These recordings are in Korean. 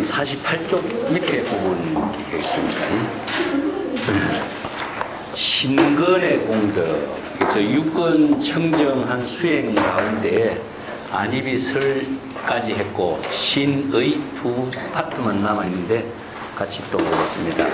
48쪽 밑에 부분이 있습니다. 신근의 공덕. 그래서 육건 청정한 수행 가운데 안입이설까지 했고 신의 두 파트만 남아있는데 같이 또 보겠습니다.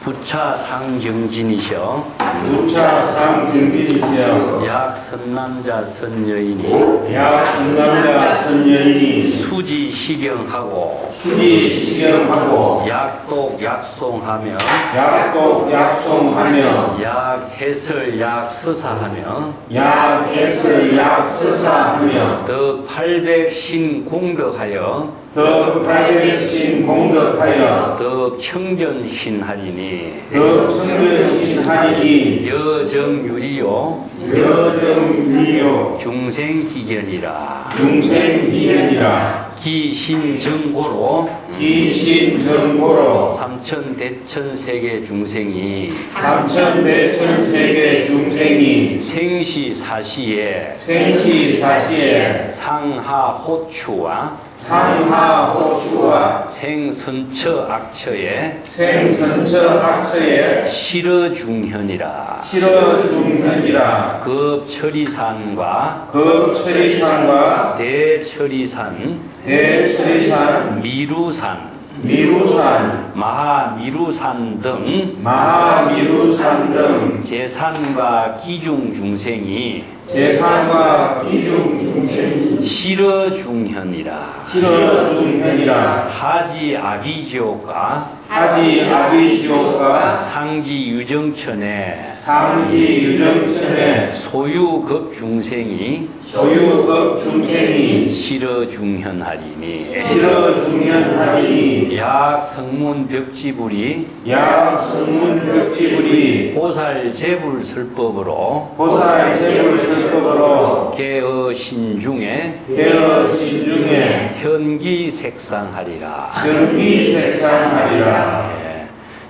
부차 상경진이셔 부차 상경진이시여 약 선남자 선여인이 약 선남자 선여인이 수지 시경하고 수지 시경하고 약독 약송하며 약독 약송하며 약해설 약서사하며 약해설 약서사하며 더 800신 공덕하여 더 발백신 공덕하여 더 청전신하리니 더 청전신하리니 여정유리요 여정유리요 중생희견이라 중생기견이라 기신정고로 기신정고로 삼천대천세계 중생이 삼천대천세계 중생이 생시사시에 생시사시에 상하호추와 상하호추와 생선처 악처에 생선처 악처에 실어중현이라 실어중현이라 급처리산과 급처리산과 대처리산 대처리산 미루산 미루산 마하미루산 등 마하미루산 등 제산과 기중 중생이 제산과 기중 중생이 실어중현이라 실어중현이라 하지 아비지옥과 하지 아비지옥과 상지 유정천에 상지 유정천에 소유급 중생이 소유급 중생이 실어중현하리니 실어중현하리니 약 성문 벽지불이 약 성문벽지불이 보살 재불설법으로 보살 재불설법으로 개어 신중에 개어 신중에 현기색상하리라. 현기색상하리라.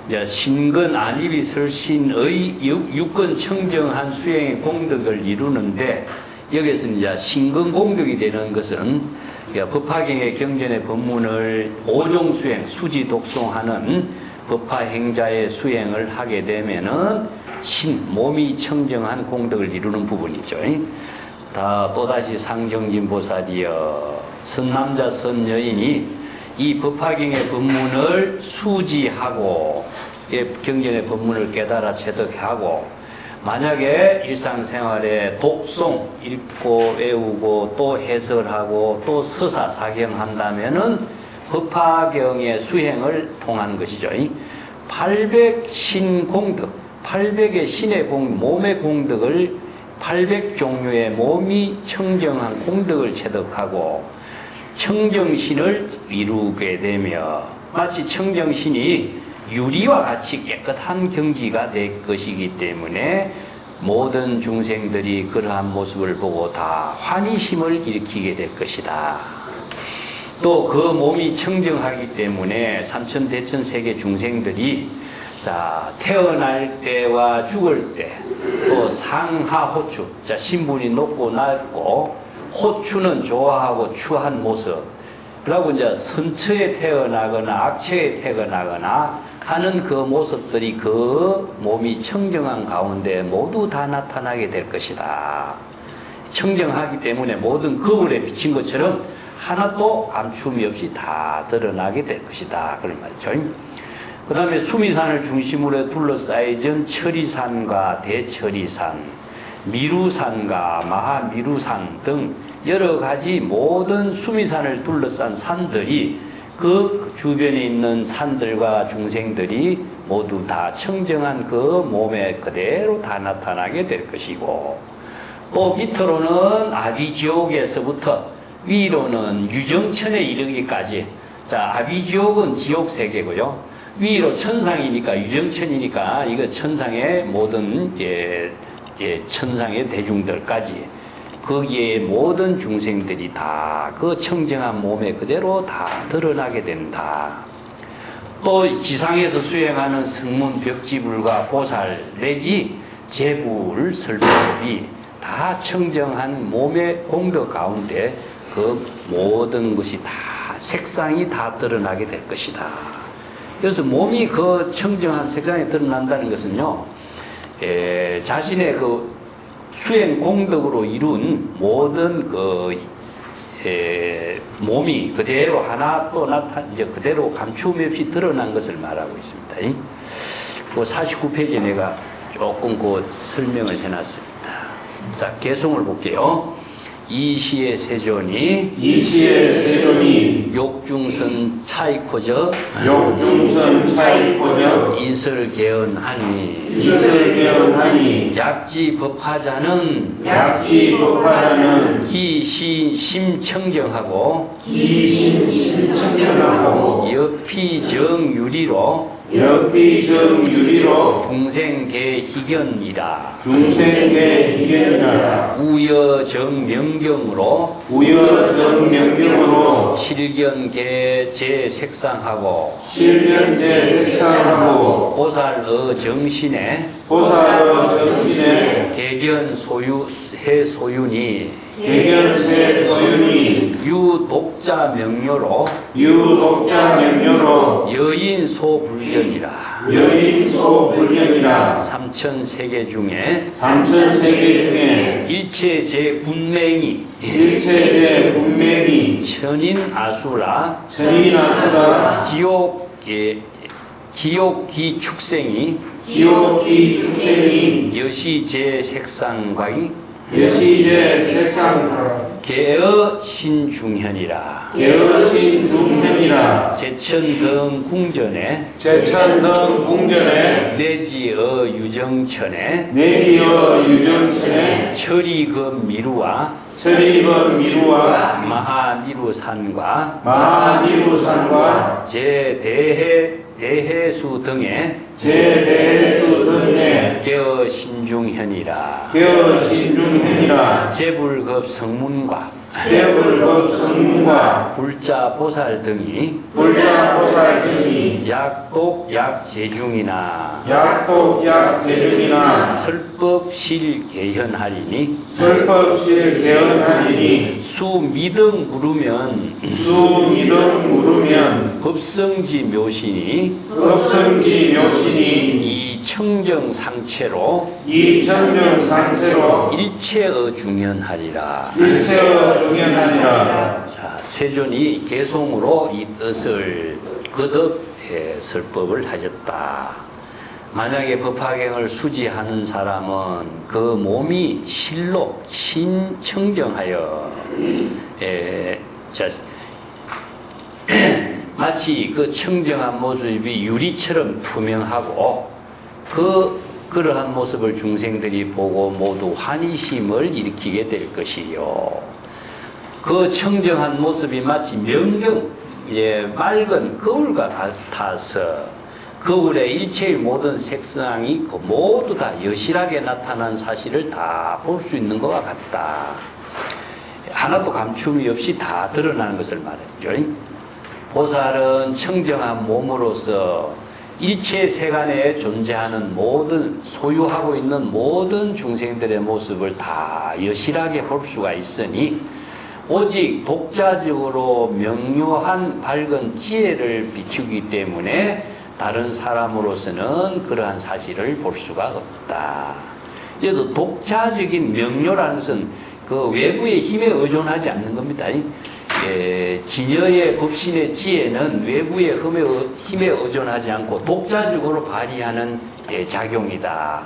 이제 신근 안입이설 신의 육근 청정한 수행의 공덕을 이루는데 여기서 이제 신근 공덕이 되는 것은 법화경의 경전의 법문을 오종 수행 수지 독송하는 법화 행자의 수행을 하게 되면은 몸이 청정한 공덕을 이루는 부분이죠. 또다시 상정진 보살이여 선남자 선여인이 이 법화경의 법문을 수지하고 경전의 법문을 깨달아 체득하고 만약에 일상생활에 독송 읽고 외우고 또 해설하고 또 서사 사경한다면은 법화경의 수행을 통한 것이죠. 800신 공덕, 800의 신의 몸의 공덕을 800종류의 몸이 청정한 공덕을 체득하고 청정신을 이루게 되며 마치 청정신이 유리와 같이 깨끗한 경지가 될 것이기 때문에 모든 중생들이 그러한 모습을 보고 다 환희심을 일으키게 될 것이다. 또 그 몸이 청정하기 때문에 삼천대천세계 중생들이 태어날 때와 죽을 때 또 상하호추, 신분이 높고 낮고 호추는 좋아하고 추한 모습, 그리고 이제 선처에 태어나거나 악처에 태어나거나 하는 그 모습들이 그 몸이 청정한 가운데 모두 다 나타나게 될 것이다. 청정하기 때문에 모든 거울에 비친 것처럼 하나도 감춤이 없이 다 드러나게 될 것이다. 그런 말이죠. 그 다음에 수미산을 중심으로 둘러싸여진 처리산과 대처리산, 미루산과 마하미루산 등 여러 가지 모든 수미산을 둘러싼 산들이 그 주변에 있는 산들과 중생들이 모두 다 청정한 그 몸에 그대로 다 나타나게 될 것이고, 또 밑으로는 아비지옥에서부터 위로는 유정천에 이르기까지, 아비지옥은 지옥세계고요. 위로 천상이니까 유정천이니까 이거 천상의 모든 천상의 대중들까지 거기에 모든 중생들이 다 그 청정한 몸에 그대로 다 드러나게 된다. 또 지상에서 수행하는 성문 벽지불과 보살 내지 제불 설법이 다 청정한 몸의 공덕 가운데 그 모든 것이 다 색상이 다 드러나게 될 것이다. 그래서 몸이 그 청정한 색상이 드러난다는 것은요, 자신의 그 수행 공덕으로 이룬 모든 몸이 그대로 하나 또 이제 그대로 감춤 없이 드러난 것을 말하고 있습니다. 그 49페이지에 내가 조금 그 설명을 해놨습니다. 자, 개송을 볼게요. 이시의 세존이 욕중선 차이코저 이설개언하니 약지법화자는 기심청정하고 여피정유리로 중생계희견이라 우여정명경으로 실견계제색상하고 보살의 정신에 개견소윤이 유독자 명료로 여인소불견이라 삼천세계 중에 일체제 분맹이 천인아수라 지옥기 축생이 여시제 색상과의 개어 신중현이라 제천등 궁전에 내지어 유정천에 철이금 미루와 마하미루산과 대해수 등의 개어 신중현이라 제불급 성문과 불자보살 등이 약독약제중이나 설법실개현하리니 수미등 물으면 법성지 묘신이 이청정상체로 일체의 중현하리라. 자, 세존이 개송으로 이 뜻을 거듭 설법을 하셨다. 만약에 법화경을 수지하는 사람은 그 몸이 실로 신청정하여 마치 그 청정한 모습이 유리처럼 투명하고 그러한 모습을 중생들이 보고 모두 환희심을 일으키게 될 것이요. 그 청정한 모습이 마치 명경, 맑은 거울과 같아서 거울의 일체의 모든 색상이 모두 다 여실하게 나타난 사실을 다 볼 수 있는 것과 같다. 하나도 감춤이 없이 다 드러나는 것을 말했죠. 보살은 청정한 몸으로서 일체 세간에 존재하는 모든 소유하고 있는 모든 중생들의 모습을 다 여실하게 볼 수가 있으니 오직 독자적으로 명료한 밝은 지혜를 비추기 때문에 다른 사람으로서는 그러한 사실을 볼 수가 없다. 그래서 독자적인 명료라는 것은 그 외부의 힘에 의존하지 않는 겁니다. 진여의 법신의 지혜는 외부의 힘에 의존하지 않고 독자적으로 발휘하는 작용이다.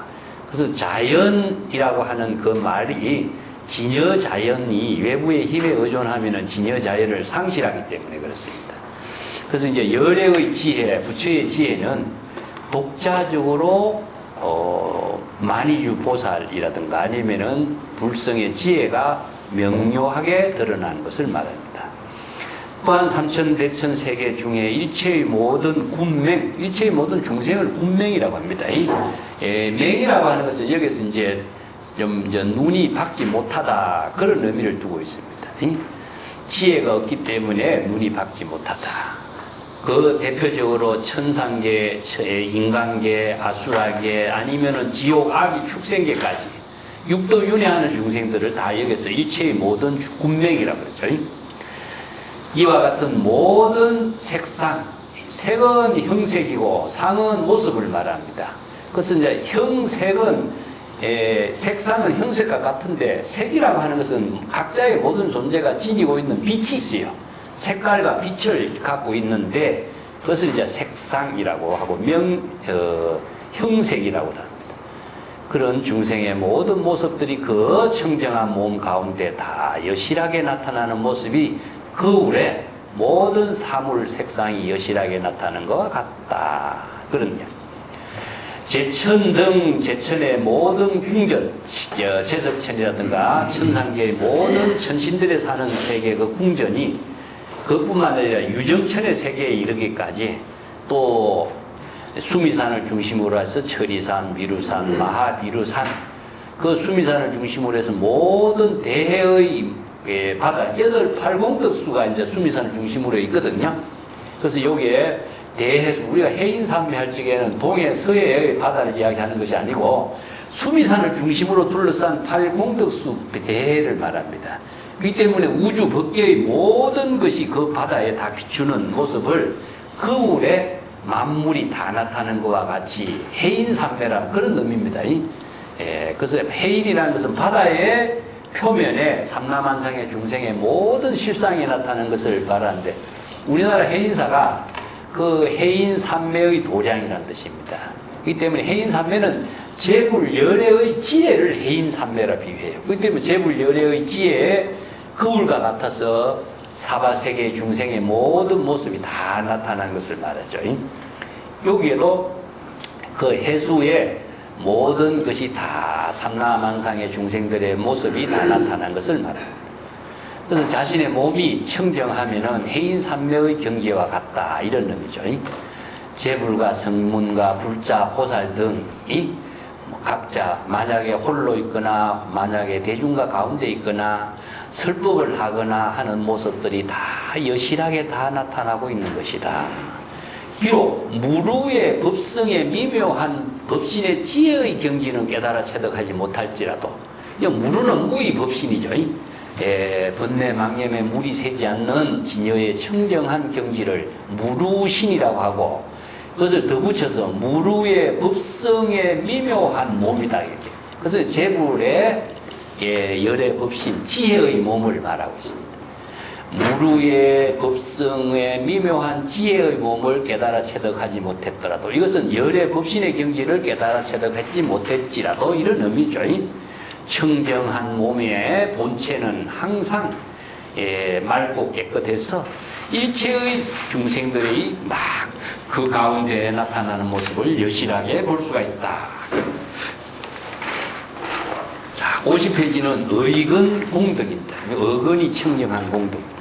그래서 자연이라고 하는 그 말이 진여 자연이 외부의 힘에 의존하면 진여 자연을 상실하기 때문에 그렇습니다. 그래서 이제 열애의 지혜, 부처의 지혜는 독자적으로 만이주 보살이라든가 아니면은 불성의 지혜가 명료하게 드러나는 것을 말합니다. 또한 삼천대천 세계 중에 일체의 모든 군맹, 일체의 모든 중생을 군맹이라고 합니다. 맹이라고 하는 것은 여기서 이제 좀 눈이 밝지 못하다 그런 의미를 두고 있습니다. 지혜가 없기 때문에 눈이 밝지 못하다. 그 대표적으로 천상계, 인간계, 아수라계 아니면은 지옥, 악이, 축생계까지 육도 윤회하는 중생들을 다 여기서 일체의 모든 군맹이라고 그러죠. 이와 같은 모든 색상, 색은 형색이고 상은 모습을 말합니다. 그래서 이제 형색은 색상은 형색과 같은데 색이라고 하는 것은 각자의 모든 존재가 지니고 있는 빛이 있어요. 색깔과 빛을 갖고 있는데 그것을 이제 색상이라고 하고 형색이라고 합니다. 그런 중생의 모든 모습들이 그 청정한 몸 가운데 다 여실하게 나타나는 모습이 거울에 모든 사물 색상이 여실하게 나타나는 것과 같다. 그런 이야기. 제천 등 제천의 모든 궁전, 제석천이라든가 천상계의 모든 천신들에 사는 세계 그 궁전이 그뿐만 아니라 유정천의 세계에 이르기까지 또 수미산을 중심으로 해서 천리산, 미루산, 마하비루산 그 수미산을 중심으로 해서 모든 대해의 바다 8공덕수가 이제 수미산을 중심으로 있거든요. 그래서 여기에 대해수, 우리가 해인산매 할 적에는 동해, 서해의 바다를 이야기하는 것이 아니고 수미산을 중심으로 둘러싼 8공덕수 대해를 말합니다. 그렇기 때문에 우주 법계의 모든 것이 그 바다에 다 비추는 모습을 거울에 만물이 다 나타나는 것과 같이 해인산매라는 그런 의미입니다. 그래서 해인이라는 것은 바다의 표면에 삼라만상의 중생의 모든 실상이 나타나는 것을 말하는데 우리나라 해인사가 그 해인산매의 도량이라는 뜻입니다. 그렇기 때문에 해인산매는 제불열애의 지혜를 해인산매라 비유해요. 그렇기 때문에 제불열애의 지혜에 거울과 같아서 사바세계 중생의 모든 모습이 다 나타나는 것을 말하죠. 여기에도 그 해수의 모든 것이 다 삼라만상의 중생들의 모습이 다 나타나는 것을 말합니다. 그래서 자신의 몸이 청정하면은 해인산매의 경지와 같다 이런 의미죠. 제불과 성문과 불자, 보살 등이 각자 만약에 홀로 있거나 만약에 대중과 가운데 있거나 설법을 하거나 하는 모습들이 다 여실하게 다 나타나고 있는 것이다. 비록 무루의 법성의 미묘한 법신의 지혜의 경지는 깨달아 체득하지 못할지라도 무루는 무의 법신이죠. 번뇌 망념에 물이 새지 않는 진여의 청정한 경지를 무루신이라고 하고 그것을 더 붙여서 무루의 법성의 미묘한 몸이다. 그래서 제불의 열의 법신 지혜의 몸을 말하고 있습니다. 무루의 법성의 미묘한 지혜의 몸을 깨달아 체득하지 못했더라도 이것은 열의 법신의 경지를 깨달아 체득하지 못했지라도 이런 의미죠. 청정한 몸의 본체는 항상 맑고 깨끗해서 일체의 중생들이 막 그 가운데 나타나는 모습을 여실하게 볼 수가 있다. 자, 50페이지는 의근 공덕입니다. 의근이 청정한 공덕입니다.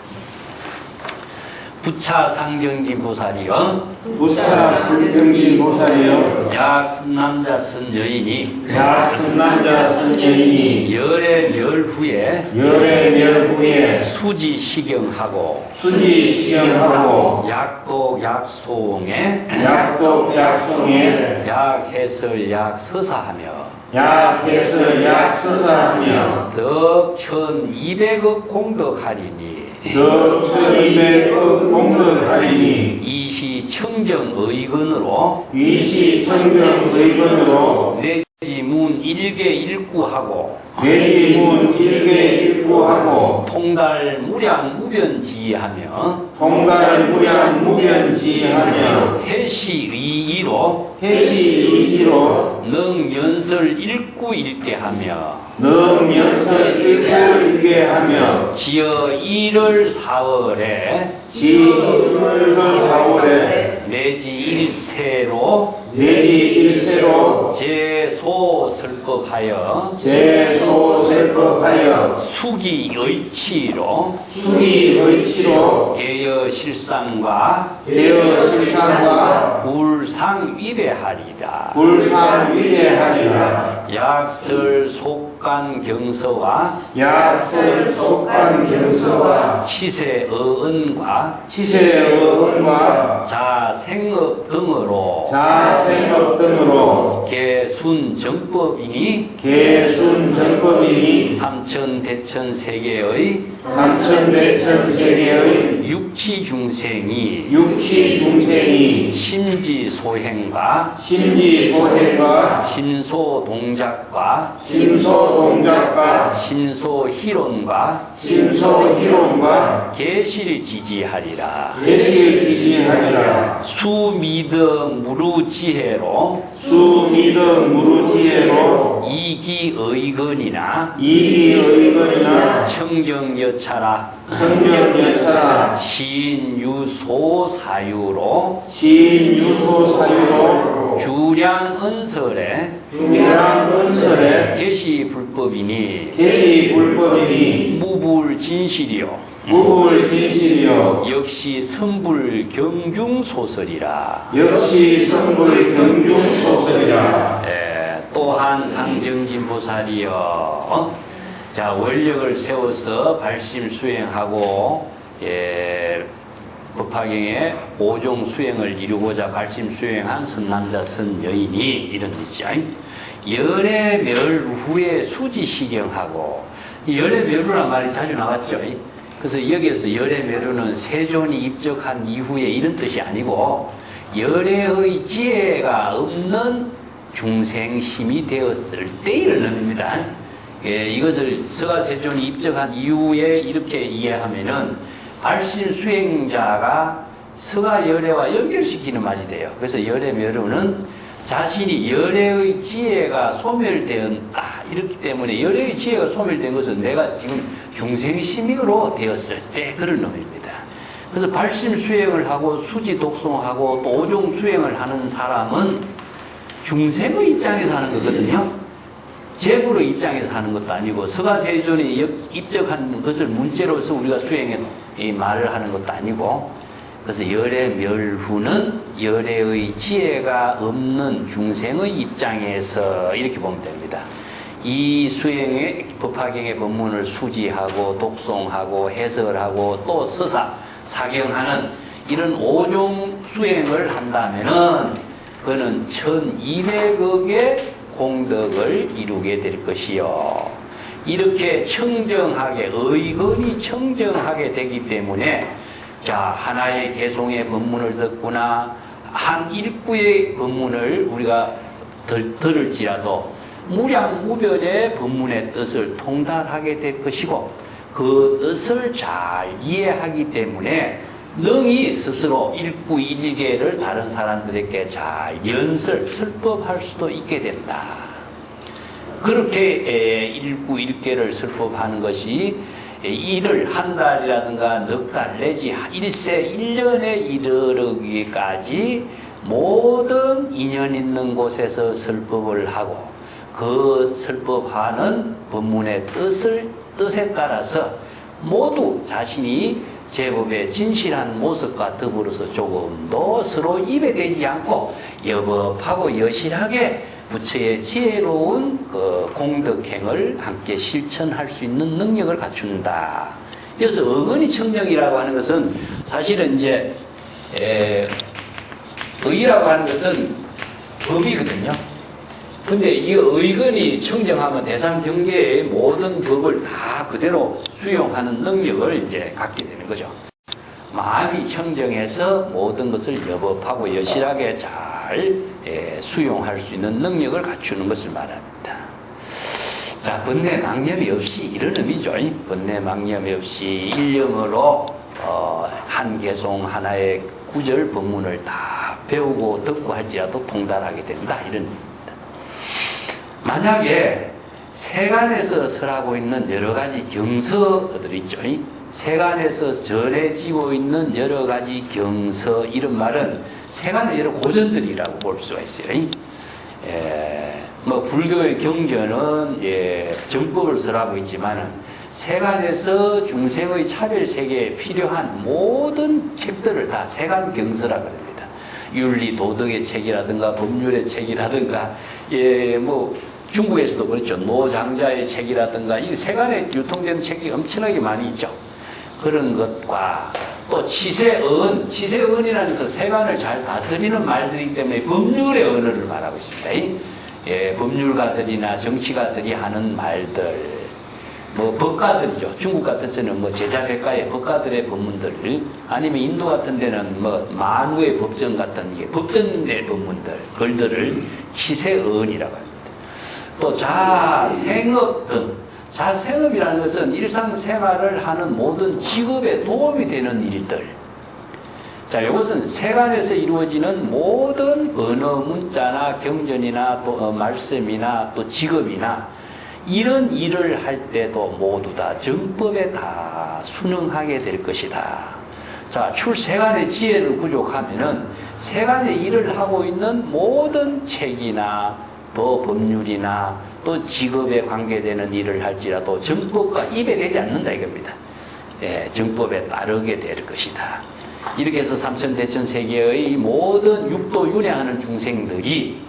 부차 상정진 보살이여 부차 상정진 보살이여 야 선남자 선여인이 야 선남자 선여인이 열의 멸 후에 열의 멸 후에 수지 시경하고 수지 시경하고 약독 약송에 약독 약송에 약해설 약서사하며 약해설 약서사하며 덕 1200억 공덕하리니 덕 1200억 공덕하리니 이시 청정 의근으로 이시 청정 의건으로 내지문 일개 일구하고 내지문 일개 일구하고 통달 무량 무변지하며 통갈 무량 무변지하며 해시 의의로 해시 이기로 능연설 일구일대하며 능연설 일구일개하며 지어 1월 4월에 지을 4월에 내지 1세로 내지 1세로 제소설법하여 제소설법하여 수기의치로 수기의치로 개여실상과 대여실상과 굴상위배하리라. 불상위대하리라. 약설 속가 속간 경서와 약설 속간 경서와 치세어언과 치세어언과 자생업 등으로 자생업 등으로 개순정법이니 개순정법이니 삼천대천세계의 삼천대천세계의 육치중생이 육치중생이 심지소행과 심지소행과 심소동작과 심소동작과 심소희론과 심소희론과 계실지지하리라. 계실지지하리라. 수미덕 무루지혜로 수미덕 무루지혜로 이기의건이나 이기의건이나 청정여차라 성경여차라 시인유소사유로 시인유소사유로 주량은설에 중량은설에 계시불법이니 계시불법이니 무불진실이요 무불진실이요 역시 선불경중소설이라. 역시 선불경중소설이라. 또한 상정진보살이여 자 원력을 세워서 발심 수행하고 법화경의 5종 수행을 이루고자 발심 수행한 선남자 선여인이 이런 뜻이야. 열의 멸 후에 수지시경하고 열의 멸후란 말이 자주 나왔죠. 그래서 여기에서 열의 멸후는 세존이 입적한 이후에 이런 뜻이 아니고 열애의 지혜가 없는 중생심이 되었을 때 이런 의미입니다. 이것을 서가세존이 입적한 이후에 이렇게 이해하면은 발심 수행자가 서가열애와 연결시키는 말이 돼요. 그래서 열애멸후는 자신이 열애의 지혜가 소멸되었다. 이렇기 때문에 열애의 지혜가 소멸된 것은 내가 지금 중생심으로 되었을 때 그런 의미입니다. 그래서 발심 수행을 하고 수지 독송하고 또 오종 수행을 하는 사람은 중생의 입장에서 하는 거거든요. 제불의 입장에서 하는 것도 아니고 서가세존이 입적한 것을 문제로서 우리가 수행에 말을 하는 것도 아니고 그래서 열애멸후는 열애의 지혜가 없는 중생의 입장에서 이렇게 보면 됩니다. 이 수행의 법화경의 법문을 수지하고 독송하고 해설하고 또 서사, 사경하는 이런 5종 수행을 한다면은 그는 1200억의 공덕을 이루게 될 것이요. 이렇게 청정하게 의건이 청정하게 되기 때문에 자 하나의 개송의 법문을 듣거나 한 일구의 법문을 우리가 들을지라도 무량무변의 법문의 뜻을 통달하게 될 것이고 그 뜻을 잘 이해하기 때문에 능히 스스로 일구일개를 다른 사람들에게 잘 설법할 수도 있게 된다. 그렇게 일구일개를 설법하는 것이 일을 한 달이라든가 넉 달 내지 일세 1년에 이르기까지 모든 인연 있는 곳에서 설법을 하고 그 설법하는 법문의 뜻에 따라서 모두 자신이 제법의 진실한 모습과 더불어서 조금도 서로 입에 대지 않고 여법하고 여실하게 부처의 지혜로운 그 공덕행을 함께 실천할 수 있는 능력을 갖춘다. 그래서 어건이 청정이라고 하는 것은 사실은 이제 의라고 하는 것은 법이거든요. 근데 이 의건이 청정하면 대삼경계의 모든 법을 다 그대로 수용하는 능력을 이제 갖게 되는 거죠. 마음이 청정해서 모든 것을 여법하고 여실하게 잘 수용할 수 있는 능력을 갖추는 것을 말합니다. 자, 번뇌망념이 없이 이런 의미죠. 번뇌망념이 없이 일념으로 한 개송 하나의 구절 법문을 다 배우고 듣고 할지라도 통달하게 된다. 이런 의미입니다. 만약에 세간에서 설하고 있는 여러 가지 경서들이 있죠. 세간에서 전해지고 있는 여러 가지 경서 이런 말은 세간의 여러 고전들이라고 볼 수가 있어요. 뭐 불교의 경전은 정법을 설하고 있지만은 세간에서 중생의 차별 세계에 필요한 모든 책들을 다 세간 경서라 그럽니다. 윤리 도덕의 책이라든가 법률의 책이라든가 뭐 중국에서도 그렇죠. 노장자의 책이라든가 이 세간에 유통되는 책이 엄청나게 많이 있죠. 그런 것과 또 치세언이라는 것은 세간을 잘 다스리는 말들이기 때문에 법률의 언어를 말하고 있습니다. 예, 법률가들이나 정치가들이 하는 말들, 뭐 법가들이죠. 중국 같은 데는 뭐 제자백가의 법가들의 법문들, 아니면 인도 같은 데는 뭐 만우의 법전 같은 게 법전의 법문들, 글들을 치세언이라고 합니다. 또 자생업 등, 자생업이라는 것은 일상생활을 하는 모든 직업에 도움이 되는 일들. 자, 이것은 세간에서 이루어지는 모든 언어, 문자나 경전이나 또 말씀이나 또 직업이나 이런 일을 할 때도 모두 다 정법에 다 순응하게 될 것이다. 자, 출세간의 지혜를 부족하면은 세간의 일을 하고 있는 모든 책이나 또 법률이나 또 직업에 관계되는 일을 할지라도 정법과 입에 되지 않는다 이겁니다. 예, 정법에 따르게 될 것이다. 이렇게 해서 삼천대천 세계의 모든 육도 윤회하는 중생들이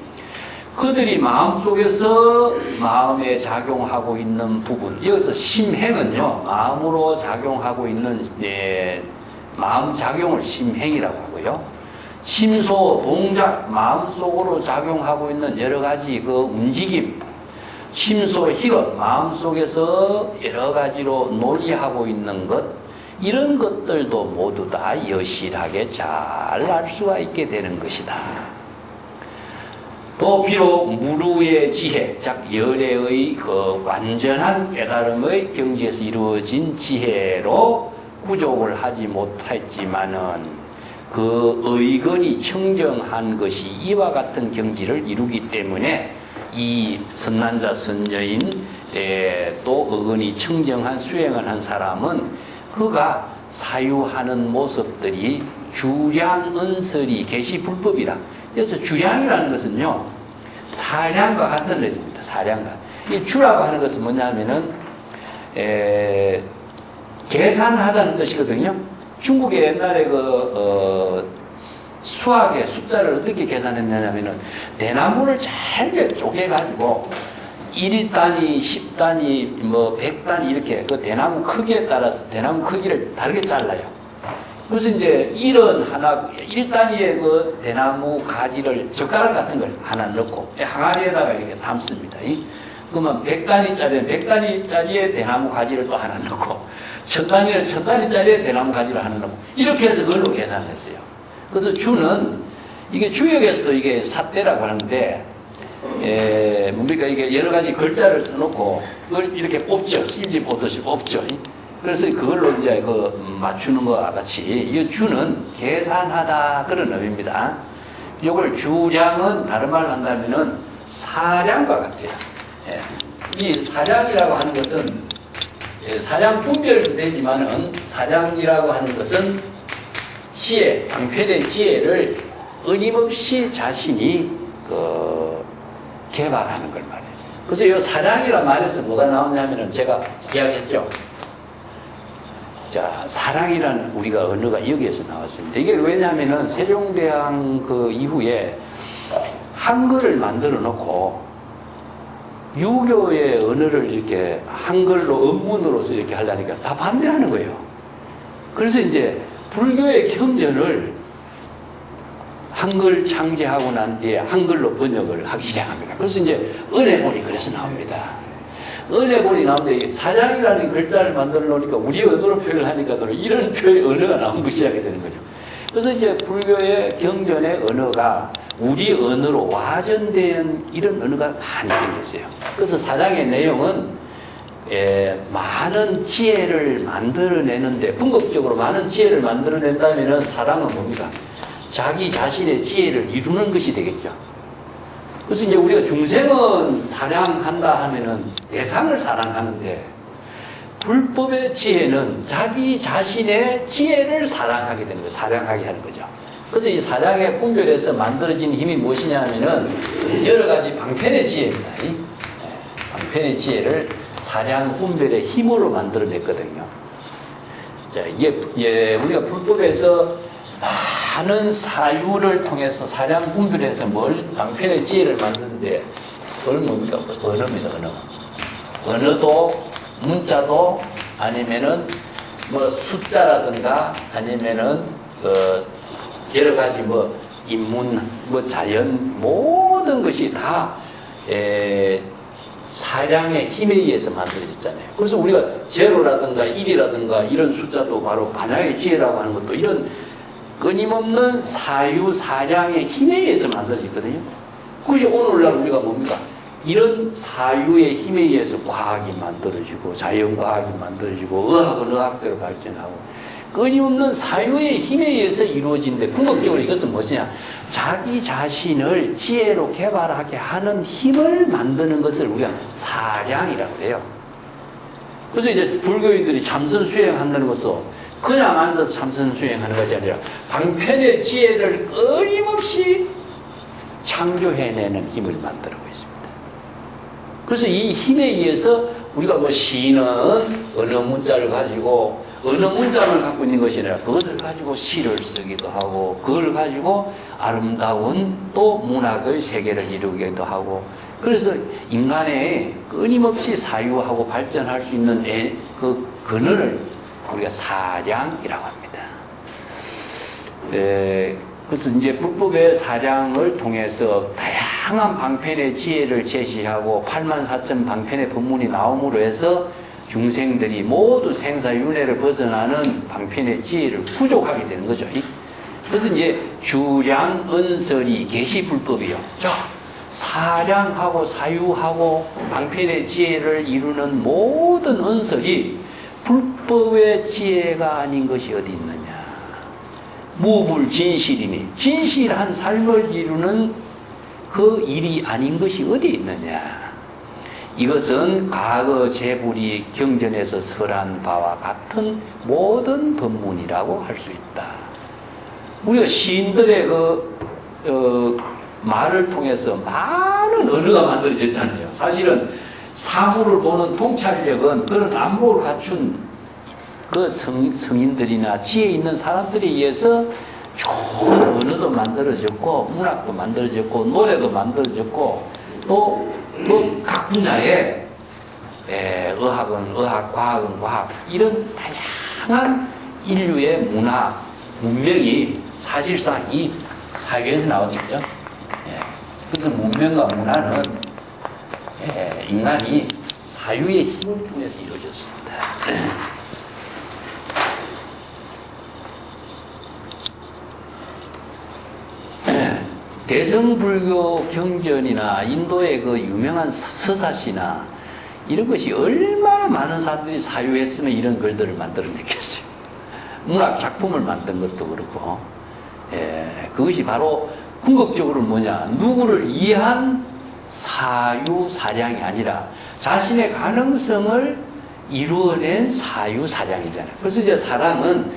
그들이 마음속에서 마음에 작용하고 있는 부분, 여기서 심행은요, 마음으로 작용하고 있는 마음 작용을 심행이라고 하고요. 심소, 동작, 마음속으로 작용하고 있는 여러 가지 그 움직임, 심소, 희롯, 마음속에서 여러 가지로 논의하고 있는 것, 이런 것들도 모두 다 여실하게 잘 알 수가 있게 되는 것이다. 또 비록 무루의 지혜, 즉 열애의 그 완전한 깨달음의 경지에서 이루어진 지혜로 구족을 하지 못했지만은 그 의건이 청정한 것이 이와 같은 경지를 이루기 때문에 이 선난자 선녀인 또 의건이 청정한 수행을 한 사람은 그가 사유하는 모습들이 주량은설이 계시불법이라. 그래서 주량이라는 것은요, 사량과 같은 의미입니다. 사량과. 이 주라고 하는 것은 뭐냐면은 계산하다는 뜻이거든요. 중국의 옛날에 수학의 숫자를 어떻게 계산했냐면은 대나무를 잘게 쪼개가지고 1단위, 10단위, 뭐 100단위 이렇게 그 대나무 크기에 따라서 대나무 크기를 다르게 잘라요. 그래서 이제 이런 하나, 1단위의 그 대나무 가지를 젓가락 같은 걸 하나 넣고 항아리에다가 이렇게 담습니다. 그러면 100단위짜리는 100단위짜리의 대나무 가지를 또 하나 넣고 1000단위는 1000단위짜리의 대나무 가지를 하나 넣고 이렇게 해서 그걸로 계산을 했어요. 그래서 주는 이게 주역에서도 이게 삿대라고 하는데 뭡니까 이게 여러 가지 글자를 써놓고 그걸 이렇게 뽑죠. CD 보듯이 뽑죠. 그래서 그걸로 이제 맞추는 것과 같이 이 주는 계산하다 그런 의미입니다. 이걸 주량은 다른 말로 한다면은 사량과 같아요. 이 사량이라고 하는 것은 사량 분별도 되지만은 사량이라고 하는 것은 지혜, 방편의 지혜를 끊임없이 자신이 개발하는 걸 말해요. 그래서 이 사량이라는 말에서 뭐가 나오냐면은 제가 이야기했죠. 자, 사랑이라는 우리가 언어가 여기에서 나왔습니다. 이게 왜냐하면은 세종대왕 그 이후에 한글을 만들어 놓고 유교의 언어를 이렇게 한글로 언문으로서 이렇게 하려니까 다 반대하는 거예요. 그래서 이제 불교의 경전을 한글 창제하고 난 뒤에 한글로 번역을 하기 시작합니다. 그래서 이제 은혜본이 그래서 나옵니다. 은혜본이 나오는데 사량이라는 글자를 만들어 놓으니까 우리 언어로 표현을 하니까 이런 표의 언어가 나오기 시작이 되는 거죠. 그래서 이제 불교의 경전의 언어가 우리 언어로 와전된 이런 언어가 많이 생겼어요. 그래서 사량의 내용은 많은 지혜를 만들어내는데 궁극적으로 많은 지혜를 만들어낸다면 사랑은 뭡니까? 자기 자신의 지혜를 이루는 것이 되겠죠. 그래서 이제 우리가 중생은 사랑한다 하면은 대상을 사랑하는데 불법의 지혜는 자기 자신의 지혜를 사랑하게 되는 거예요. 사랑하게 하는 거죠. 그래서 이 사랑의 분별에서 만들어진 힘이 무엇이냐 하면은 여러 가지 방편의 지혜입니다. 방편의 지혜를 사량 분별의 힘으로 만들어냈거든요. 자, 이게 우리가 불법에서 많은 사유를 통해서 사량 분별해서 방편의 지혜를 만드는데 그건 뭡니까? 언어입니다, 언어. 언어도, 문자도, 아니면은, 뭐, 숫자라든가, 아니면은, 여러 가지 뭐, 인문, 뭐, 자연, 모든 것이 다, 사량의 힘에 의해서 만들어졌잖아요. 그래서 우리가 제로라든가 1이라든가 이런 숫자도 바로 반야의 지혜라고 하는 것도 이런 끊임없는 사유, 사량의 힘에 의해서 만들어졌거든요. 그것이 오늘날 우리가 뭡니까? 이런 사유의 힘에 의해서 과학이 만들어지고 자연과학이 만들어지고 의학은 의학대로 발전하고 끊임없는 사유의 힘에 의해서 이루어진데 궁극적으로 이것은 무엇이냐? 자기 자신을 지혜로 개발하게 하는 힘을 만드는 것을 우리가 사량이라고 해요. 그래서 이제 불교인들이 참선 수행한다는 것도 그냥 앉아서 참선 수행하는 것이 아니라 방편의 지혜를 끊임없이 창조해내는 힘을 만들고 있습니다. 그래서 이 힘에 의해서 우리가 뭐 시는 어느 문자를 가지고 어느 문장을 갖고 있는 것이 아니라 그것을 가지고 시를 쓰기도 하고 그걸 가지고 아름다운 또 문학의 세계를 이루기도 하고 그래서 인간의 끊임없이 사유하고 발전할 수 있는 그 근원을 우리가 사량이라고 합니다. 그래서 이제 불법의 사량을 통해서 다양한 방편의 지혜를 제시하고 84,000 방편의 법문이 나옴으로 해서 중생들이 모두 생사윤회를 벗어나는 방편의 지혜를 부족하게 되는 거죠. 그래서 이제 주량, 은설이 계시불법이요. 사량하고 사유하고 방편의 지혜를 이루는 모든 은설이 불법의 지혜가 아닌 것이 어디 있느냐. 무불진실이니 진실한 삶을 이루는 그 일이 아닌 것이 어디 있느냐. 이것은 과거 제불이 경전에서 설한 바와 같은 모든 법문이라고 할 수 있다. 우리가 시인들의 말을 통해서 많은 언어가 만들어졌잖아요. 사실은 사물을 보는 통찰력은 그런 안목을 갖춘 그 성인들이나 지혜 있는 사람들에 의해서 좋은 언어도 만들어졌고 문학도 만들어졌고 노래도 만들어졌고 또 각 분야에 의학은 의학, 과학은 과학 이런 다양한 인류의 문화, 문명이 사실상 이 사회에서 나오겠죠. 그래서 문명과 문화는 인간이 사유의 힘을 통해서 이루어졌습니다. 대성불교 경전이나 인도의 그 유명한 서사시나 이런 것이 얼마나 많은 사람들이 사유했으면 이런 글들을 만들어냈겠어요. 문학 작품을 만든 것도 그렇고, 그것이 바로 궁극적으로 뭐냐, 누구를 이해한 사유사량이 아니라 자신의 가능성을 이루어낸 사유사량이잖아요. 그래서 이제 사랑은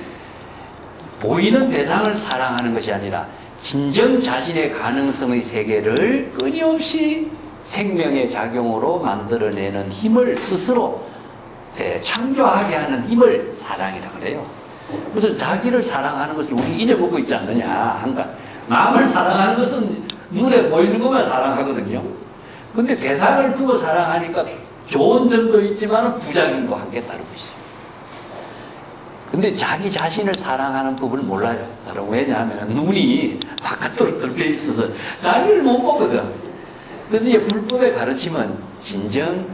보이는 대상을 사랑하는 것이 아니라 진정 자신의 가능성의 세계를 끊임없이 생명의 작용으로 만들어내는 힘을 스스로 창조하게 하는 힘을 사랑이라고 그래요. 그래서 자기를 사랑하는 것을 우리 잊어먹고 있지 않느냐. 그러니까 남을 사랑하는 것은 눈에 보이는 것만 사랑하거든요. 근데 대상을 두고 사랑하니까 좋은 점도 있지만 부작용도 함께 따르고 있어요. 근데 자기 자신을 사랑하는 법을 몰라요. 왜냐하면 눈이 바깥으로 덮여 있어서 자기를 못 보거든. 그래서 이제 불법의 가르침은 진정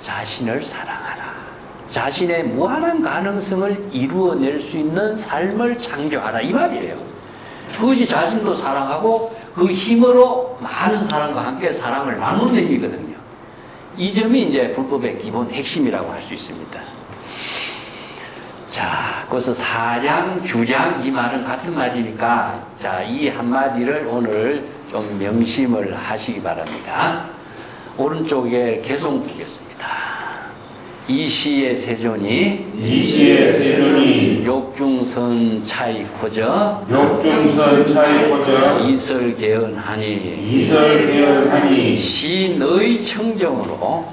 자신을 사랑하라. 자신의 무한한 가능성을 이루어낼 수 있는 삶을 창조하라. 이 말이에요. 그것이 자신도 사랑하고 그 힘으로 많은 사람과 함께 사랑을 나누는 힘이거든요. 이 점이 이제 불법의 기본 핵심이라고 할 수 있습니다. 자, 그래서 사량, 주량 이 말은 같은 말이니까 자, 이 한마디를 오늘 좀 명심을 하시기 바랍니다. 오른쪽에 개송 보겠습니다. 이시의 세존이 욕중선 차이코저 이설개언하니 시 너의 청정으로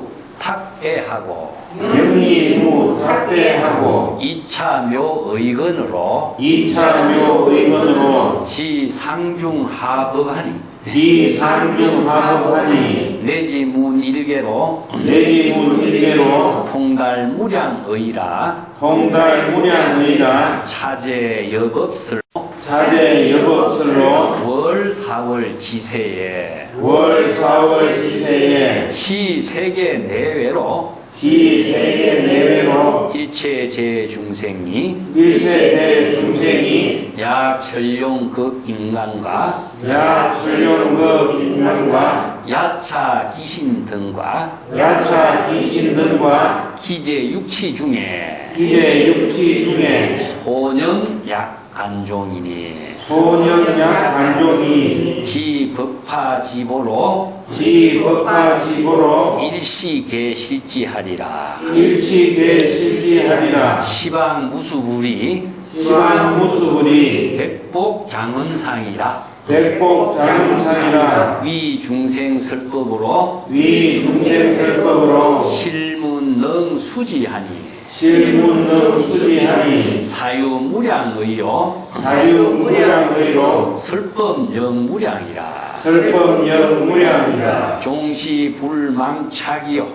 명리무탁애하고 명리무 탁대하고 2차 묘의건으로 2차 묘의건으로 지상중하법하니 지상중하법하니 내지문 일개로 내지문 일개로 통달무량의라 통달무량의라 차제 여법슬로 자제 여법슬로 월 4월 지세에 월 4월 지세에 시 세계 내외로 지세계 내외로 일체 제중생이 일체 대중생이 야철용극 인간과 야출용급 인간과 야차 귀신 등과 야차 귀신 등과 기제 육치 중에 기제 육치 중에 소년 약간종이니 소년약 간종이 지법화지보로 지법화지보로 일시계실지하리라. 일치계 실지하리라. 시방무수불이 시방무수불이 백복장은상이라. 백복장상이라. 위중생설법으로 위중생설법으로 실문능수지하니 실문능 수지하니 사유무량의요 자유무량의로 설법영무량이라. 설법영무량이라. 종시불망착이요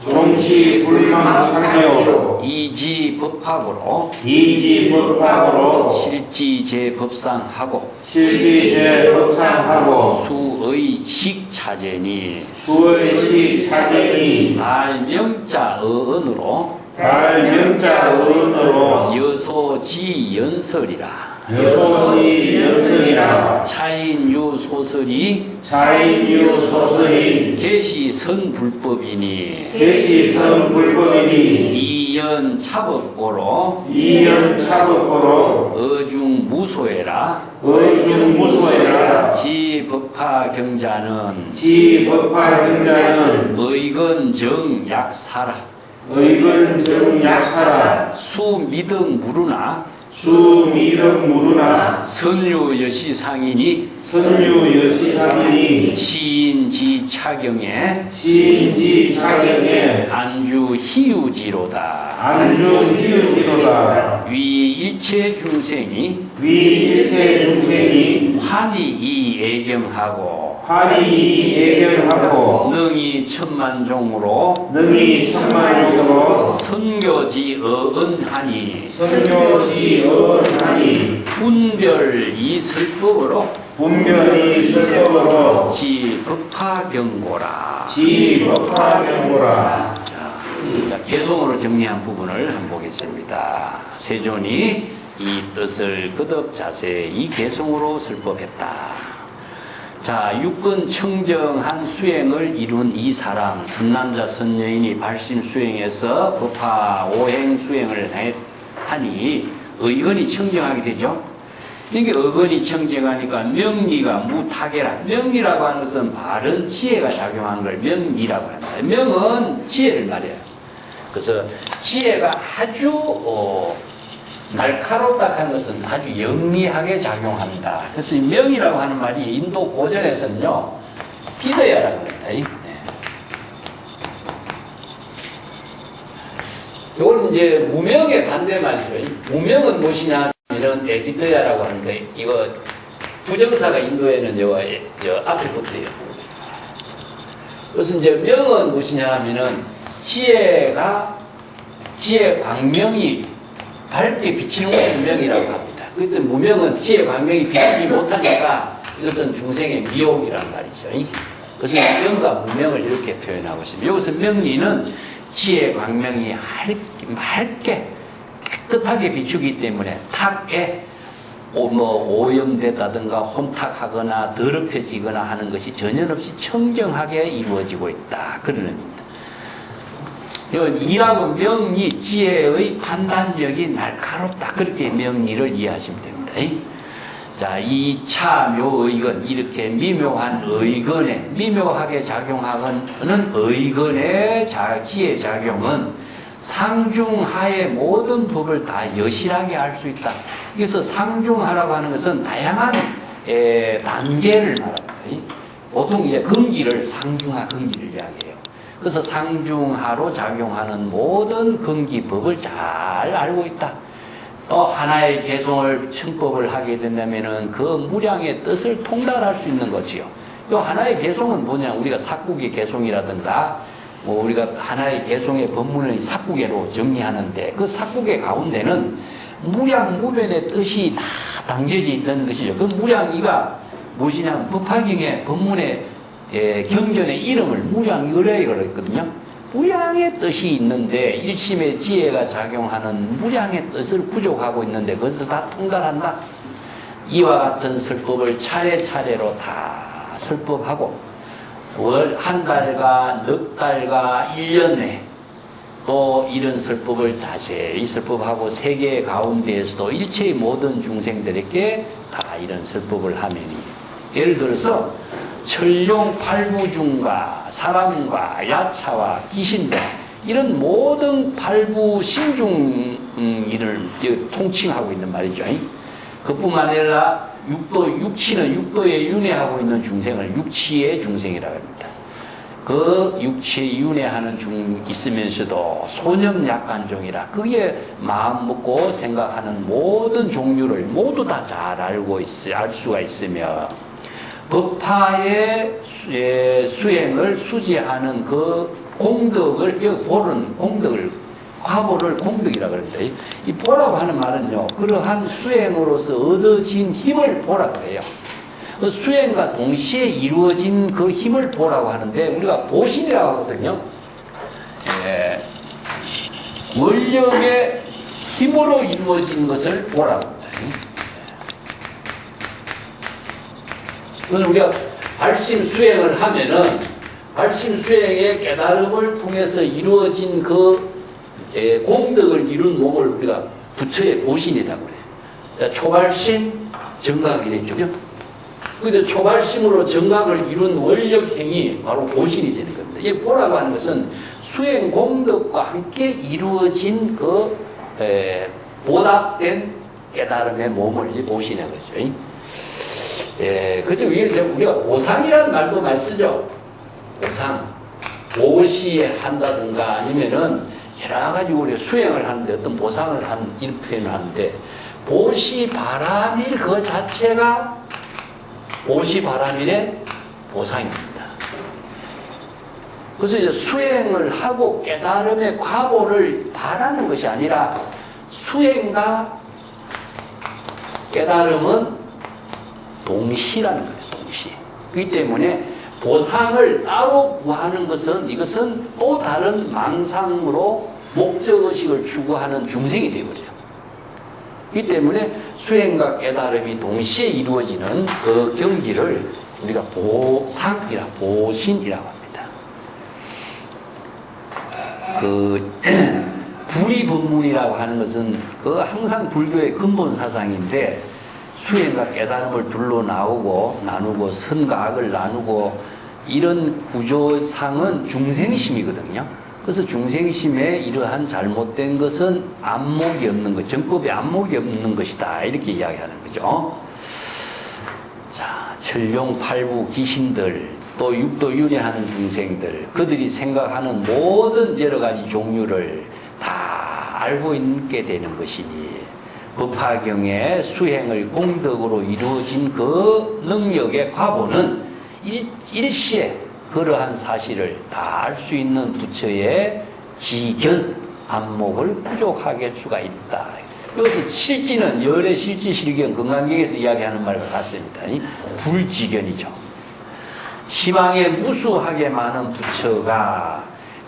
종시불망창요 이지법학으로 이지법학으로 실지제법상하고 실지제법상하고 수의식차제니 수의식 차제니 발명자 어언으로 발명자의언으로 여소지연설이라. 여소지 연설이라. 차인유소설이 자인유소설이 계시선불법이니 계시선불법이니 이연차법고로 이연차법고로 어중무소해라. 의중무소해라. 지법화경자는 지법화경자는 의건정약사라. 의근정약사라. 수미등무르나 수미덕무르나 선유여시상이니 선유여시상이니 시인지차경에 시인지차경에 안주희유지로다. 안주희유지로다. 위일체중생이 위일체중생이 환희이애경하고 환희이애경하고 능이 천만종으로 능이 천만종으로 선교지 어언하니 선교지언하니 분별 이설법으로 분별이 설법으로 지법화경고라. 지법화경고라. 자, 개송으로 정리한 부분을 한번 보겠습니다. 세존이 이 뜻을 거듭 자세히 이 개송으로 설법했다. 자, 육근 청정한 수행을 이룬 이 사람, 선남자 선여인이 발심 수행해서 법화 오행 수행을 하니 의건이 청정하게 되죠. 이게 의건이 청정하니까 명리가 무타계라. 명리라고 하는 것은 바른 지혜가 작용하는 걸 명리라고 합니다. 명은 지혜를 말해요. 그래서 지혜가 아주 날카롭다 하는 것은 아주 영리하게 작용합니다. 그래서 이 명이라고 하는 말이 인도 고전에서는요, 비더야라고 합니다. 네. 이걸 이제 무명의 반대말이죠. 무명은 무엇이냐 하면은 에비더야라고 하는데, 이거 부정사가 인도에는 저 앞에 붙어요. 그래서 이제 명은 무엇이냐 하면은 지혜 광명이 밝게 비치는 것을 명이라고 합니다. 그래서 무명은 지혜 광명이 비치지 못하니까 이것은 중생의 미혹이란 말이죠. 그래서 명과 무명을 이렇게 표현하고 있습니다. 여기서 명리는 지혜 광명이 맑게 깨끗하게 비추기 때문에 탁에 오염되다든가 혼탁하거나 더럽혀지거나 하는 것이 전혀 없이 청정하게 이루어지고 있다. 그런 의미입니다. 이라고 명리, 지혜의 판단력이 날카롭다. 그렇게 명리를 이해하시면 됩니다. 자, 2차 묘의건, 이렇게 미묘한 의건에, 미묘하게 작용하는 의건의 지혜 작용은 상중하의 모든 법을 다 여실하게 할 수 있다. 그래서 상중하라고 하는 것은 다양한 단계를 말합니다. 보통 이제 금기를 상중하 금기를 이야기해요. 그래서 상중하로 작용하는 모든 근기법을 잘 알고 있다. 또 하나의 개송을 청법을 하게 된다면은 그 무량의 뜻을 통달할 수 있는 거지요. 요 하나의 개송은 뭐냐? 우리가 사국의 개송이라든가 뭐 우리가 하나의 개송의 법문을 사국계로 정리하는데 그 사국계 가운데는 무량 무변의 뜻이 다 담겨져 있는 것이죠. 그 무량이가 무엇이냐? 법화경의 법문의 경전의 이름을 무량의례라고 했거든요. 무량의 뜻이 있는데 일심의 지혜가 작용하는 무량의 뜻을 부족하고 있는데 그것을 다 통달한다. 이와 같은 설법을 차례차례로 다 설법하고 한 달과 넉 달과 1년 내 또 이런 설법을 자세히 설법하고 세계 가운데에서도 일체의 모든 중생들에게 다 이런 설법을 하면이 예를 들어서 천룡 팔부중과 사람과 야차와 귀신들 이런 모든 팔부 신중이를 통칭하고 있는 말이죠. 그뿐만 아니라 육치는 육도에 윤회하고 있는 중생을 육치의 중생이라고 합니다. 그 육치에 윤회하는 중 있으면서도 소념 약간종이라 그게 마음 먹고 생각하는 모든 종류를 모두 다 잘 알 수가 있으며 법화의 수행을 수지하는 그 공덕을 보는 공덕을 화보를 공덕이라고 합니다. 이 보라고 하는 말은요, 그러한 수행으로서 얻어진 힘을 보라고 해요. 그 수행과 동시에 이루어진 그 힘을 보라고 하는데 우리가 보신이라고 하거든요. 원력의 힘으로 이루어진 것을 보라고 합니다. 그래서 우리가 발심 수행을 하면은 발심 수행의 깨달음을 통해서 이루어진 그 공덕을 이룬 몸을 우리가 부처의 보신이라고 그래요. 초발심, 정각이 됐죠. 근데 초발심으로 정각을 이룬 원력행이 바로 보신이 되는 겁니다. 이 보라고 하는 것은 수행 공덕과 함께 이루어진 그 보답된 깨달음의 몸을 보신이라고 그러죠. 그래서 우리가 보상이라는 말도 많이 쓰죠. 보상. 보시한다든가 아니면은 여러 가지 우리가 수행을 하는데 어떤 보상을 이런 표현을 하는데 보시바람일 그 자체가 보시바람일의 보상입니다. 그래서 이제 수행을 하고 깨달음의 과보를 바라는 것이 아니라 수행과 깨달음은 동시라는 거예요. 동시. 그렇기 때문에 보상을 따로 구하는 것은 이것은 또 다른 망상으로 목적의식을 추구하는 중생이 되어버려요. 그렇기 때문에 수행과 깨달음이 동시에 이루어지는 그 경지를 우리가 보신이라고 합니다. 그 불이법문이라고 하는 것은 그 항상 불교의 근본 사상인데 수행과 깨달음을 둘러 나누고 선과 악을 나누고 이런 구조상은 중생심이거든요. 그래서 중생심에 이러한 잘못된 것은 안목이 없는 것, 정법에 안목이 없는 것이다. 이렇게 이야기하는 거죠. 자, 천룡, 팔부, 귀신들, 또 육도 윤회하는 중생들, 그들이 생각하는 모든 여러 가지 종류를 다 알고 있게 되는 것이니 법화경의 수행을 공덕으로 이루어진 그 능력의 과보는 일시에 그러한 사실을 다 알 수 있는 부처의 지견, 안목을 부족하게 할 수가 있다. 여기서 실지는 열의 실지 실견 건강경에서 이야기하는 말과 같습니다. 불지견이죠. 시방에 무수하게 많은 부처가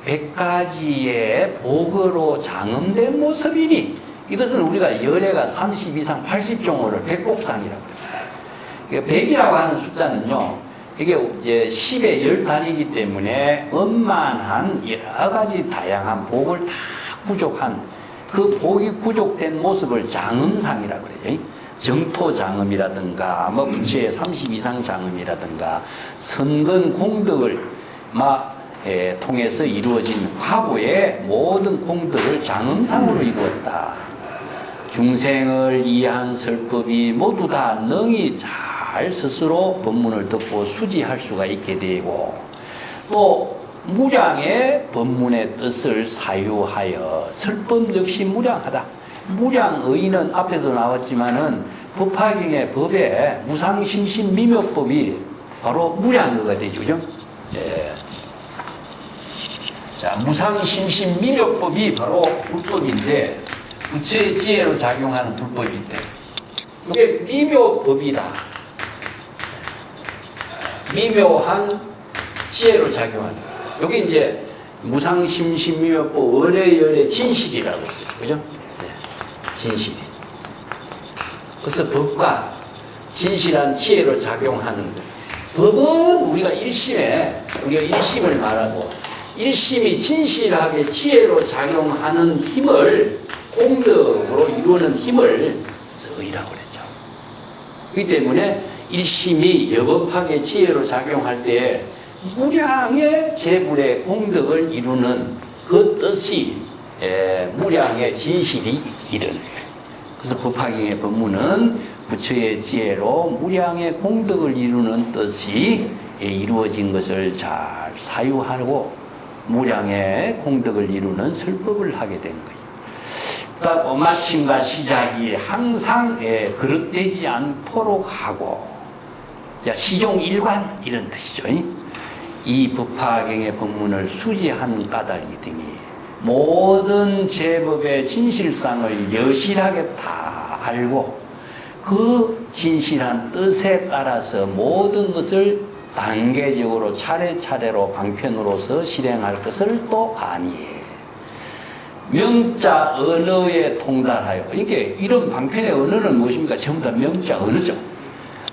100가지의 복으로 장엄된 모습이니 이것은 우리가 열애가 30 이상 80종호를 백복상이라고 합니다. 100이라고 하는 숫자는요, 이게 이제 10의 열 단위이기 때문에 엄만한 여러 가지 다양한 복을 다 구족한 그 복이 구족된 모습을 장엄상이라고 그래요. 정토장엄이라든가, 부처의 30 이상 장엄이라든가, 선근 공덕을 통해서 이루어진 화보의 모든 공덕을 장엄상으로 이루었다. 중생을 이해한 설법이 모두 다 능히 잘 스스로 법문을 듣고 수지할 수가 있게 되고 또 무량의 법문의 뜻을 사유하여 설법 역시 무량하다. 무량의는 앞에도 나왔지만은 법화경의 법에 무상심신미묘법이 바로 무량의가 되죠. 그죠? 예. 자, 무상심신미묘법이 바로 불법인데 부처의 지혜로 작용하는 불법인데 이게 미묘법이다. 미묘한 지혜로 작용한다. 이게 이제 무상심신미묘법 월해열의 진실이라고 했어요. 그죠? 네. 진실이. 그래서 법과 진실한 지혜로 작용하는 것. 법은 우리가 일심을 말하고 일심이 진실하게 지혜로 작용하는 힘을 공덕으로 이루는 힘을 의라고 그랬죠. 그렇기 때문에 일심이 여법하게 지혜로 작용할 때 무량의 재불의 공덕을 이루는 그 뜻이 무량의 진실이 이르는 거예요. 그래서 법화경의 법문은 부처의 지혜로 무량의 공덕을 이루는 뜻이 이루어진 것을 잘 사유하고 무량의 공덕을 이루는 설법을 하게 된 거예요. 그러니까 마침과 시작이 항상 그릇되지 않도록 하고 시종일관 이런 뜻이죠. 이 법화경의 법문을 수지한 까닭이 등이 모든 제법의 진실상을 여실하게 다 알고 그 진실한 뜻에 따라서 모든 것을 단계적으로 차례차례로 방편으로서 실행할 것을 또 아니해. 명자 언어에 통달하여. 이게 이런 방편의 언어는 무엇입니까? 전부 다 명자 언어죠.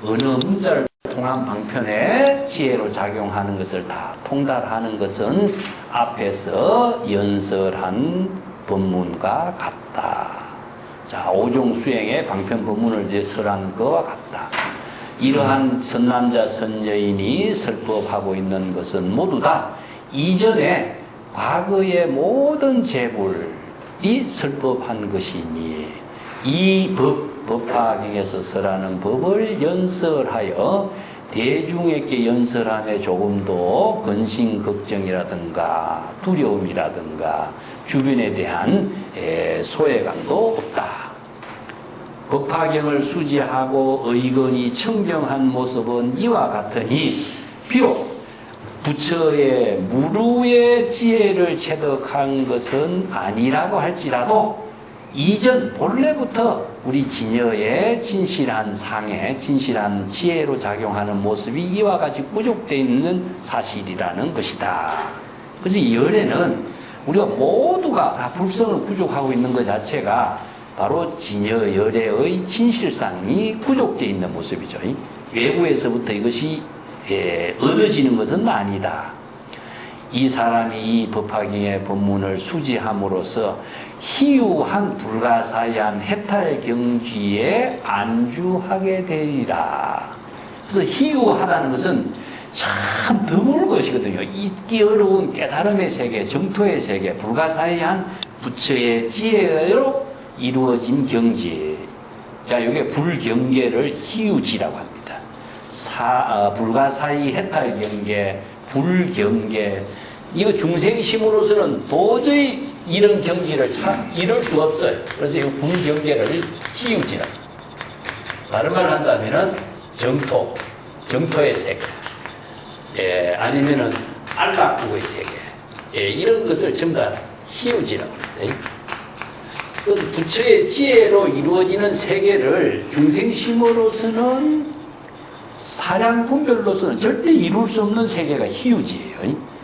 언어 문자를 통한 방편의 지혜로 작용하는 것을 다 통달하는 것은 앞에서 연설한 법문과 같다. 자, 오종수행의 방편 법문을 이제 설한 것과 같다. 이러한 선남자 선여인이 설법하고 있는 것은 모두 다 이전에 과거의 모든 재불이 설법한 것이니 이 법화경에서 설하는 법을 연설하여 대중에게 연설함에 조금도 근심 걱정이라든가 두려움이라든가 주변에 대한 소외감도 없다. 법화경을 수지하고 의건이 청정한 모습은 이와 같으니 비록 부처의 무루의 지혜를 체득한 것은 아니라고 할지라도 이전 본래부터 우리 진여의 진실한 상에 진실한 지혜로 작용하는 모습이 이와 같이 구족되어 있는 사실이라는 것이다. 그래서 이 열에는 우리가 모두가 다 불성을 구족하고 있는 것 자체가 바로 진여 열애의 진실상이 구족되어 있는 모습이죠. 외부에서부터 이것이 얻어지는 것은 아니다. 이 사람이 이 법화경의 법문을 수지함으로써 희유한 불가사의한 해탈경지에 안주하게 되리라. 그래서 희유하다는 것은 참 드물 것이거든요. 잊기 어려운 깨달음의 세계, 정토의 세계, 불가사의한 부처의 지혜로 이루어진 경지. 자, 이게 불경계를 희유지라고 합니다. 불가사의 해탈경계, 불경계. 이거 중생심으로서는 도저히 이런 경지를 이룰 수 없어요. 그래서 이 불경계를 희유지라고. 다른 말을 한다면은 정토의 세계. 아니면은 안락국의 세계. 이런 것을 전부 다 희유지라고 합니다. 그래서 부처의 지혜로 이루어지는 세계를 중생심으로서는 사량 분별로서는 절대 이룰 수 없는 세계가 희유지예요.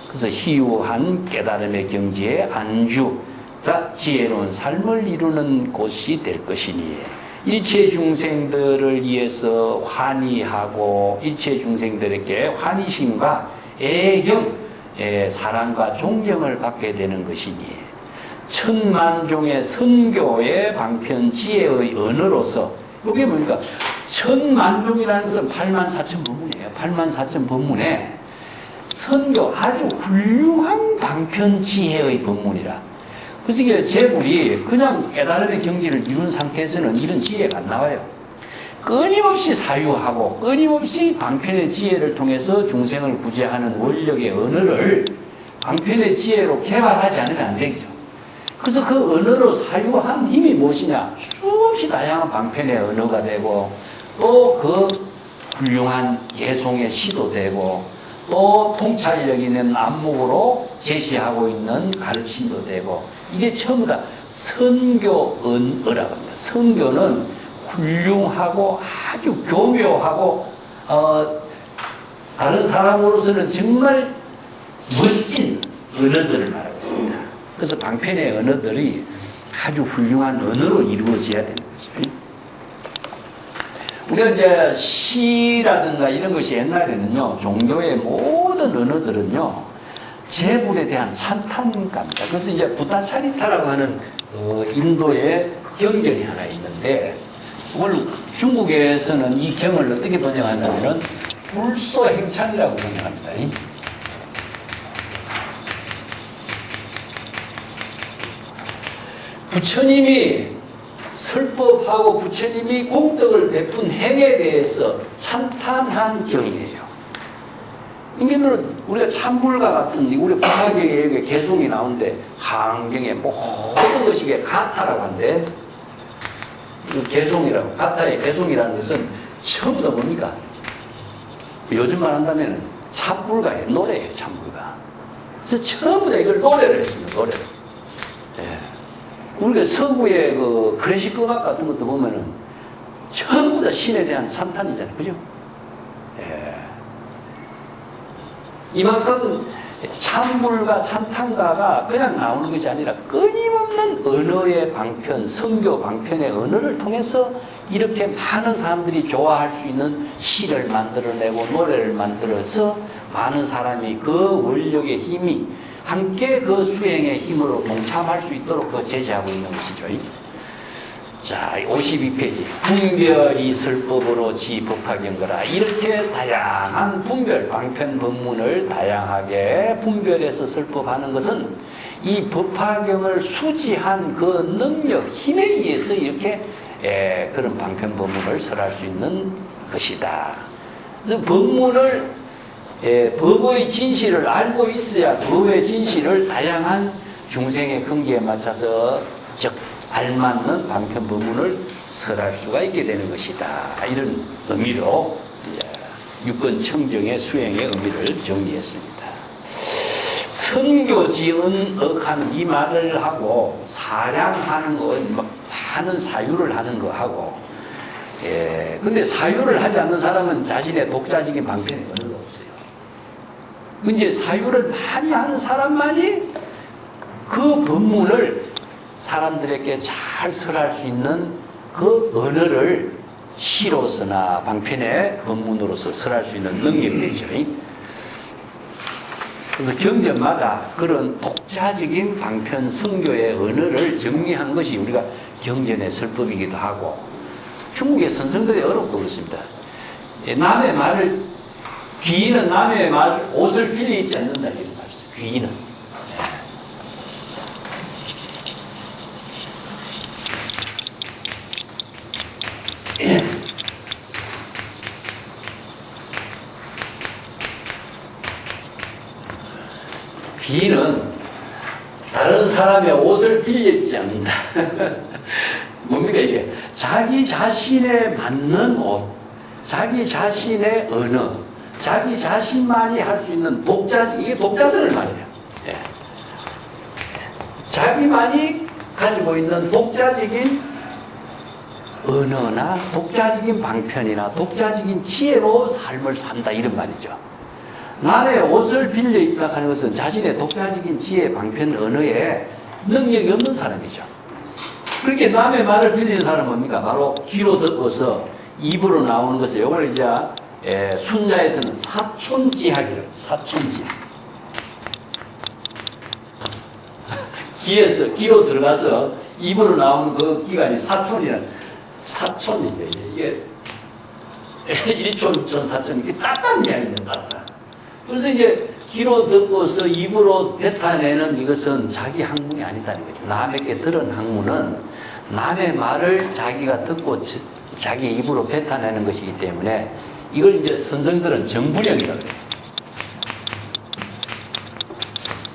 그래서 희유한 깨달음의 경지에 안주가 지혜로운 삶을 이루는 곳이 될 것이니 일체 중생들을 위해서 환희하고 일체 중생들에게 환희심과 애경, 사랑과 존경을 받게 되는 것이니 천만종의 선교의 방편 지혜의 언어로서 이게 뭡니까? 천만종이라는 것은 84,000 법문이에요. 84,000 법문에 선교 아주 훌륭한 방편 지혜의 법문이라. 그래서 이게 제불이 그냥 깨달음의 경지를 이룬 상태에서는 이런 지혜가 안 나와요. 끊임없이 사유하고 끊임없이 방편의 지혜를 통해서 중생을 구제하는 원력의 언어를 방편의 지혜로 개발하지 않으면 안 되죠. 그래서 그 언어로 사유한 힘이 무엇이냐? 수없이 다양한 방편의 언어가 되고 또 그 훌륭한 개송의 시도 되고 또 통찰력 있는 안목으로 제시하고 있는 가르침도 되고 이게 전부 다 선교언어라고 합니다. 선교는 훌륭하고 아주 교묘하고 다른 사람으로서는 정말 멋진 언어들을 말하고 있습니다. 그래서 방편의 언어들이 아주 훌륭한 언어로 이루어져야 되는 거죠. 우리가 이제 시라든가 이런 것이 옛날에는요, 종교의 모든 언어들은요, 재불에 대한 찬탄가입니다. 그래서 이제 부타차리타라고 하는 인도의 경전이 하나 있는데, 그걸 중국에서는 이 경을 어떻게 번역한다면은 불소행찬이라고 번역합니다. 부처님이 설법하고 부처님이 공덕을 베푼 행에 대해서 찬탄한 경이에요. 이게는 우리가 참불가 같은 우리 부파경에 개송이 나오는데 한경에 모든 것이 가타라고 하는데 그 개송이라고 가타의 개송이라는 것은 전부 다 뭡니까? 요즘만 한다면 참불가예요. 노래예요. 참불가. 그래서 전부 다 이걸 노래를 했습니다. 노래를. 예. 우리가 서구의 그 클래식 음악 같은 것도 보면은 전부 다 신에 대한 찬탄이잖아요. 그죠? 예. 이만큼 참불가, 찬탄가가 그냥 나오는 것이 아니라 끊임없는 언어의 방편, 성교 방편의 언어를 통해서 이렇게 많은 사람들이 좋아할 수 있는 시를 만들어내고 노래를 만들어서 많은 사람이 그 원력의 힘이 함께 그 수행의 힘으로 동참할 수 있도록 그 제시하고 있는 것이죠. 자, 52페이지. 분별이 설법으로 지 법화경거라. 이렇게 다양한 분별, 방편 법문을 다양하게 분별해서 설법하는 것은 이 법화경을 수지한 그 능력, 힘에 의해서 이렇게 그런 방편 법문을 설할 수 있는 것이다. 그래서 법문을 법의 진실을 알고 있어야 법의 진실을 다양한 중생의 근기에 맞춰서 즉 알맞는 방편 법문을 설할 수가 있게 되는 것이다. 이런 의미로 육권 청정의 수행의 의미를 정리했습니다. 선교지은억하는 이 말을 하고 사량하는 거, 많은 사유를 하는 거 하고 근데 사유를 하지 않는 사람은 자신의 독자적인 방편이 어느 거 없어요. 이제 사유를 많이 하는 사람만이 그 법문을 사람들에게 잘 설할 수 있는 그 언어를 시로서나 방편의 법문으로서 설할 수 있는 능력이 되죠. 그래서 경전마다 그런 독자적인 방편 성교의 언어를 정리한 것이 우리가 경전의 설법이기도 하고 중국의 선생들이 어렵고 그렇습니다. 남의 말을 귀인은 남의 말 옷을 빌리 입지 않는다 이런 말씀. 귀인은 귀인은 다른 사람의 옷을 빌리 입지 않는다. 뭡니까 이게? 자기 자신에 맞는 옷, 자기 자신의 언어, 자기 자신만이 할 수 있는 이게 독자성을 말해요. 예. 자기만이 가지고 있는 독자적인 언어나 독자적인 방편이나 독자적인 지혜로 삶을 산다 이런 말이죠. 남의 옷을 빌려 입다 하는 것은 자신의 독자적인 지혜, 방편, 언어에 능력이 없는 사람이죠. 그렇게 남의 말을 빌리는 사람은 뭡니까? 바로 귀로 듣고서 입으로 나오는 것을 이걸 이제 순자에서는 사촌지학이라고 사촌지학. 귀로 들어가서 입으로 나오는 그 기간이 사촌이죠. 이게 1촌, 2촌, 4촌 이게 짰다는 이야기입니다. 짰다. 그래서 이제 귀로 듣고서 입으로 뱉어내는 이것은 자기 학문이 아니다는 거죠. 남에게 들은 학문은 남의 말을 자기가 듣고 자기 입으로 뱉어내는 것이기 때문에 이걸 이제 선생들은 정부령이라고 해요.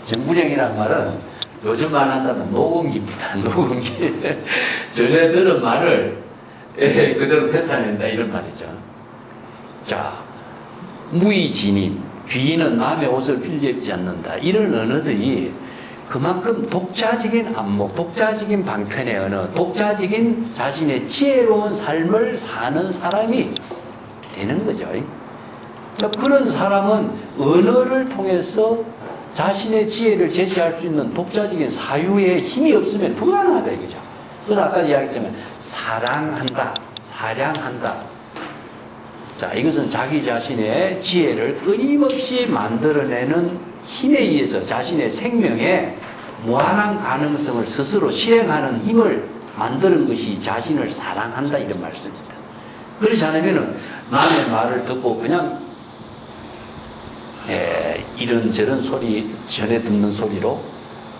정부령이라는 말은 요즘 말 한다면 노공기입니다. 노공기. 전에 들은 말을 그대로 뱉어낸다 이런 말이죠. 자, 무의진인, 귀인은 남의 옷을 빌려입지 않는다. 이런 언어들이 그만큼 독자적인 안목, 독자적인 방편의 언어, 독자적인 자신의 지혜로운 삶을 사는 사람이 되는 거죠. 그러니까 그런 사람은 언어를 통해서 자신의 지혜를 제시할 수 있는 독자적인 사유의 힘이 없으면 불가능하다 이거죠. 그래서 아까 이야기했지만 사랑한다, 사량한다. 자, 이것은 자기 자신의 지혜를 끊임없이 만들어내는 힘에 의해서 자신의 생명에 무한한 가능성을 스스로 실행하는 힘을 만드는 것이 자신을 사랑한다 이런 말씀입니다. 그렇지 않으면 남의 말을 듣고 그냥 이런저런 소리 전에 듣는 소리로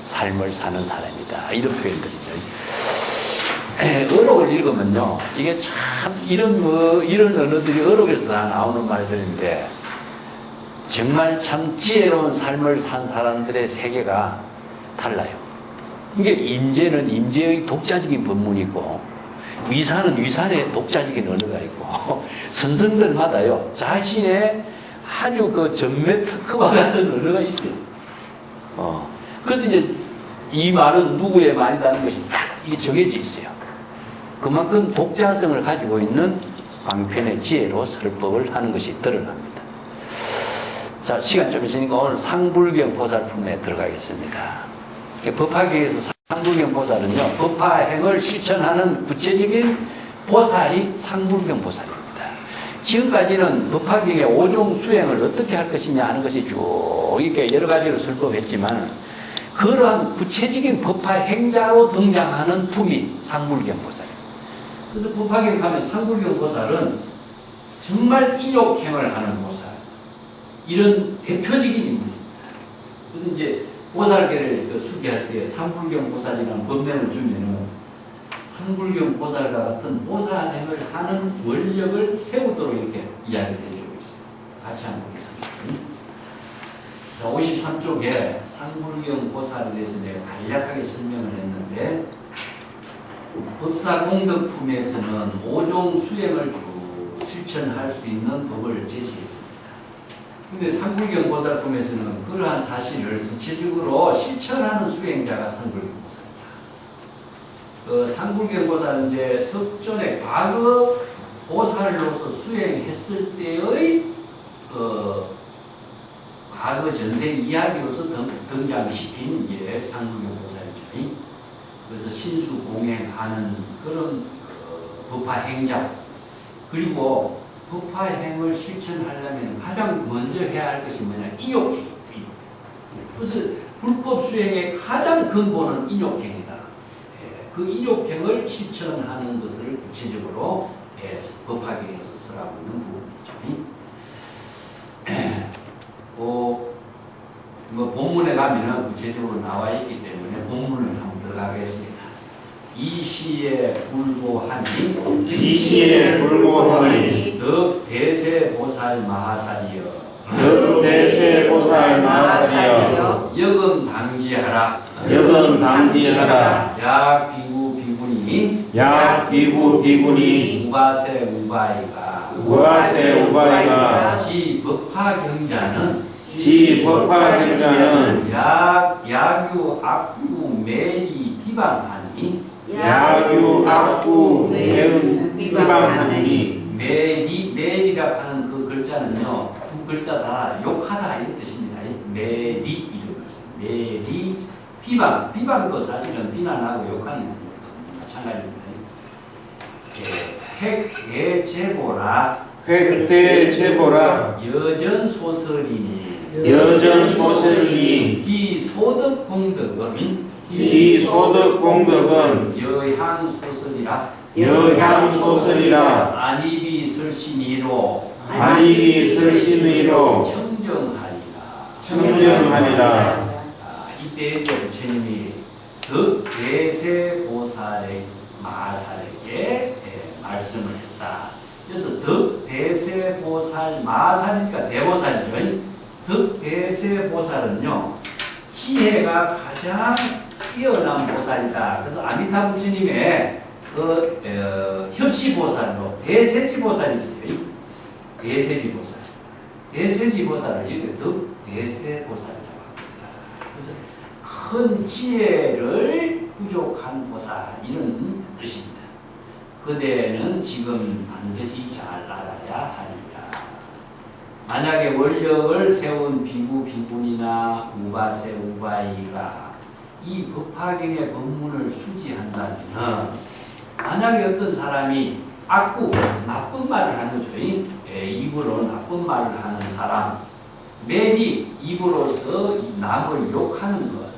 삶을 사는 사람이다 이런 표현들이죠. 어록을 읽으면요 이게 참 이런 언어들이 어록에서 다 나오는 말들인데 정말 참 지혜로운 삶을 산 사람들의 세계가 달라요. 이게 임재는 임재의 독자적인 법문이고 위산은 위산의 독자적인 언어가 있고 선생들마다요 자신의 아주 그 전매 특허와 같은 언어가 있어요. 그래서 이제 이 말은 누구의 말이라는 것이 딱 이게 정해져 있어요. 그만큼 독자성을 가지고 있는 방편의 지혜로 설법을 하는 것이 드러납니다. 자, 시간 좀 있으니까 오늘 상불경 보살품에 들어가겠습니다. 법화계에서 상불경 보살은요, 법화행을 실천하는 구체적인 보살이 상불경 보살입니다. 지금까지는 법화경의 5종 수행을 어떻게 할 것이냐 하는 것이 쭉 이렇게 여러 가지로 설법했지만, 그러한 구체적인 법화행자로 등장하는 품이 상불경 보살입니다. 그래서 법화경 가면 상불경 보살은 정말 인욕행을 하는 보살, 이런 대표적인 인물입니다. 그래서 이제 보살계를 수기할 때 상불경 보살이라는 법명을 주면은 상불경 보살과 같은 보살행을 하는 원력을 세우도록 이렇게 이야기를 해주고 있어요. 같이 한번 보겠습니다. 53쪽에 상불경 보살에 대해서 내가 간략하게 설명을 했는데, 법사공덕품에서는 5종 수행을 실천할 수 있는 법을 제시했습니다. 근데 상불경 보살품에서는 그러한 사실을 구체적으로 실천하는 수행자가 상불경 보살입니다. 상불경 보살은 이제 석존의 과거 보살로서 수행했을 때의 과거 전생 이야기로서 등장시킨 이제 상불경 보살이죠. 그래서 신수 공행하는 그런 법화 행자, 그리고 법화행을 실천하려면 가장 먼저 해야 할 것이 뭐냐? 인욕행입니다. 그래서 불법 수행의 가장 근본은 인욕행이다. 그 인욕행을 실천하는 것을 구체적으로 법화경에서 설하고 있는 부분이죠. 뭐 본문에 가면은 구체적으로 나와 있기 때문에 본문을 한번 들어가겠습니다. 이 시에 불고하니 덕 대세보살 마하살이여 여금 당지하라 야 비구 비구니 우바세 우바이가 지 법화경자는 야규 악구 매리 비방하니 매리라 하는 그 글자는요, 두 글자 다 욕하다 이런 뜻입니다. 매리 이런 말씀. 매리 비방도 사실은 비난하고 욕하는 마찬가지입니다. 획대제보라 여전소설이니 비소득 공덕은 여향소설이라 안입이 설신이로 청정하리라. 이때 부처님이 그 대세보살의 마살에게 말씀을 했다. 그래서 덕대세보살, 마살이니까 대보살이죠. 덕대세보살은요, 지혜가 가장 뛰어난 보살이다. 그래서 아미타 부처님의 협시보살로 대세지보살이 있어요. 대세지보살. 대세지보살을 이렇게 덕대세보살이라고 합니다. 그래서 큰 지혜를 부족한 보살, 이런 뜻입니다. 그대는 지금 반드시 잘 알아야 합니다. 만약에 원력을 세운 비구, 비군이나 우바세, 우바이가 이 법화경의 법문을 수지한다면, 만약에 어떤 사람이 악구, 나쁜 말을 하는 거죠. 입으로 나쁜 말을 하는 사람, 매리 입으로서 남을 욕하는 것,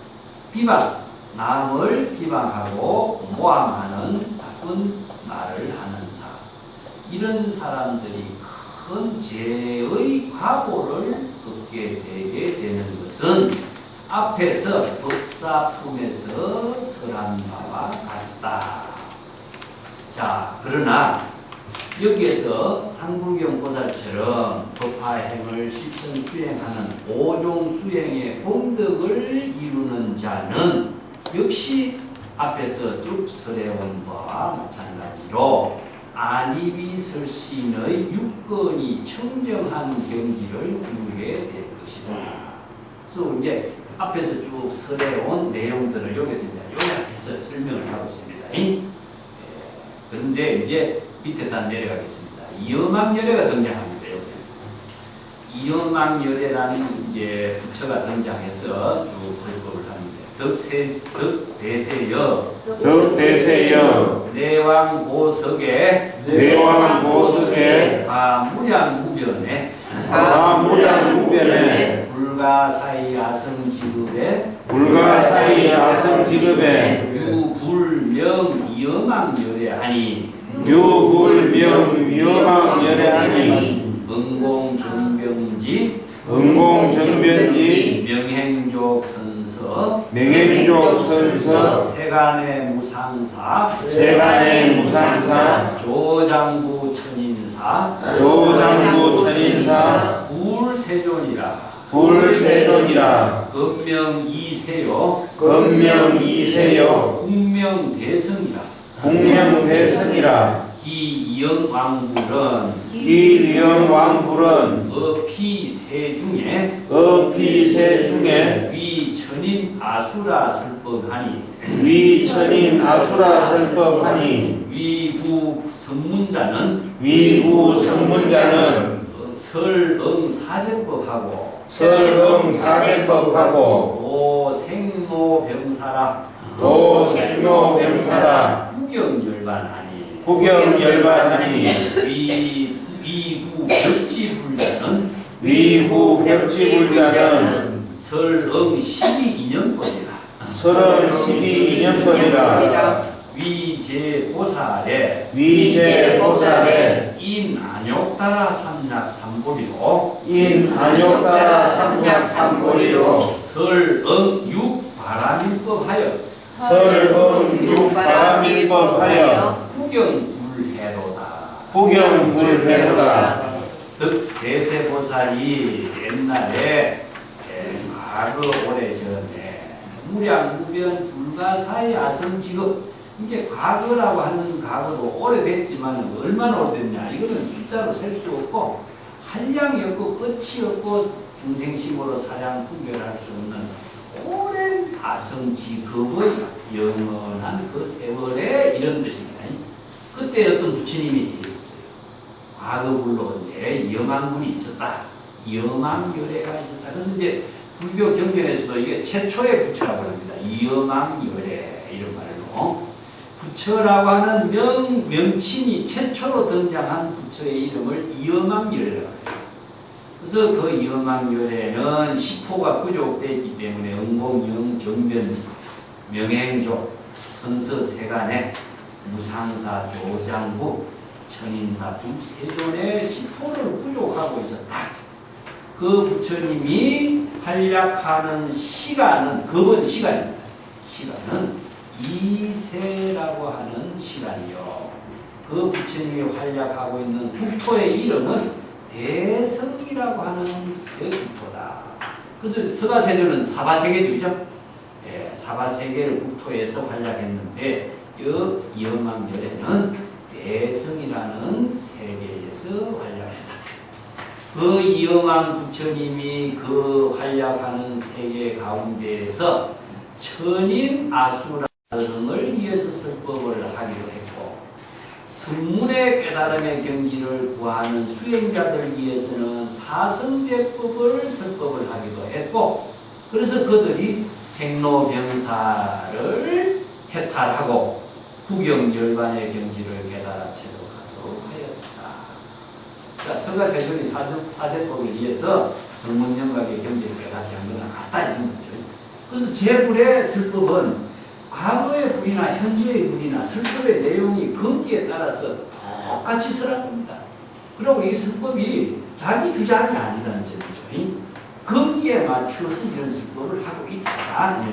비방, 남을 비방하고 모함하는 나쁜 말을 하는 사람, 이런 사람들이 큰 죄의 과보를 얻게 되게 되는 것은 앞에서 법사품에서 설한 바와 같다. 자, 그러나 여기에서 상불경 보살처럼 법화행을 실천 수행하는 5종 수행의 공덕을 이루는 자는 역시 앞에서 쭉 설해온 바와 마찬가지로 안이비설신의 육건이 청정한 경지를 이루게 될 것이다. 그래서 이제 앞에서 쭉 설해온 내용들을 여기서 이제 요약해서 설명을 하고 있습니다. 그런데 이제 밑에다 내려가겠습니다. 이엄왕열애가 등장합니다. 여기 이엄왕열애라는 이제 부처가 등장해서 쭉 설법을 합니다. 덕대세여 덕대세여 내왕보석에 무량무변에 불가사의 아성지급에 유불명 이엄왕열애하니 응공정병지 명행족선서 세간의 무상사 조장부 천인사 불세존이라 금명이세요 국명대성이라 기위영왕불은 어피세중에 위천인 아수라 설법하니 위구 성문자는 설응사제법하고 도생모병사라 구경열반하니 위구 벽지불자는 설응 12인연법이라 위제보살에 인안욕따라 삼약삼보리로 설응 육바라밀법하여 구경불해로다. 덕대세보살이 옛날에 과거 오래전에 무량무변 불가사의 아성지급, 이게 과거라고 하는 과거도 오래됐지만 얼마나 오래됐냐, 이거는 숫자로 셀 수 없고 한량이 없고 끝이 없고 중생심으로 사량 분별할 수 없는 오랜 아성지급의 영원한 그 세월에 이런 뜻입니다. 그때 어떤 부처님이 계셨어요. 과거불로 이제 이엄왕군이 있었다. 이엄왕열애가 있었다. 그래서 이제 불교 경전에서도 이게 최초의 부처라고 합니다. 이엄왕열애, 이런 말로. 부처라고 하는 명칭이 최초로 등장한 부처의 이름을 이엄왕열애라고 합니다. 그래서 그 이엄왕열애는 시포가 부족되어 있기 때문에 응공영, 정변, 명행족, 선서세간에 무상사, 조장부, 천인사, 두세존의 시포를 부족하고 있었다. 그 부처님이 활약하는 시간은, 그건 시간입니다. 시간은 이세라고 하는 시간이요. 그 부처님이 활약하고 있는 국토의 이름은 대성이라고 하는 세국토다. 그래서 서가세조는 사바세계주죠. 예, 사바세계를 국토에서 활약했는데 이 이엄만별에는 대성이라는 세계에서 활약했다. 그 이엄만 부처님이 그 활약하는 세계 가운데에서 천인 아수라 등을 위해서 설법을 하기도 했고, 성문의 깨달음의 경지를 구하는 수행자들 위해서는 사성제법을 설법을 하기도 했고, 그래서 그들이 생로병사를 해탈하고 구경열반의 경지를 깨달아 체득하도록 하였다. 그러니까 서가세존이 사제법을 위해서 성문영각의 경지를 깨닫게 한 거는 같다 이런 거죠. 그래서 제불의 설법은 과거의 불이나 현재의 불이나 설법의 내용이 금기에 따라서 똑같이 설한 겁니다. 그리고 이 설법이 자기 주장이 아니라는 점이죠. 금기에 맞추어서 이런 설법을 하고 있다.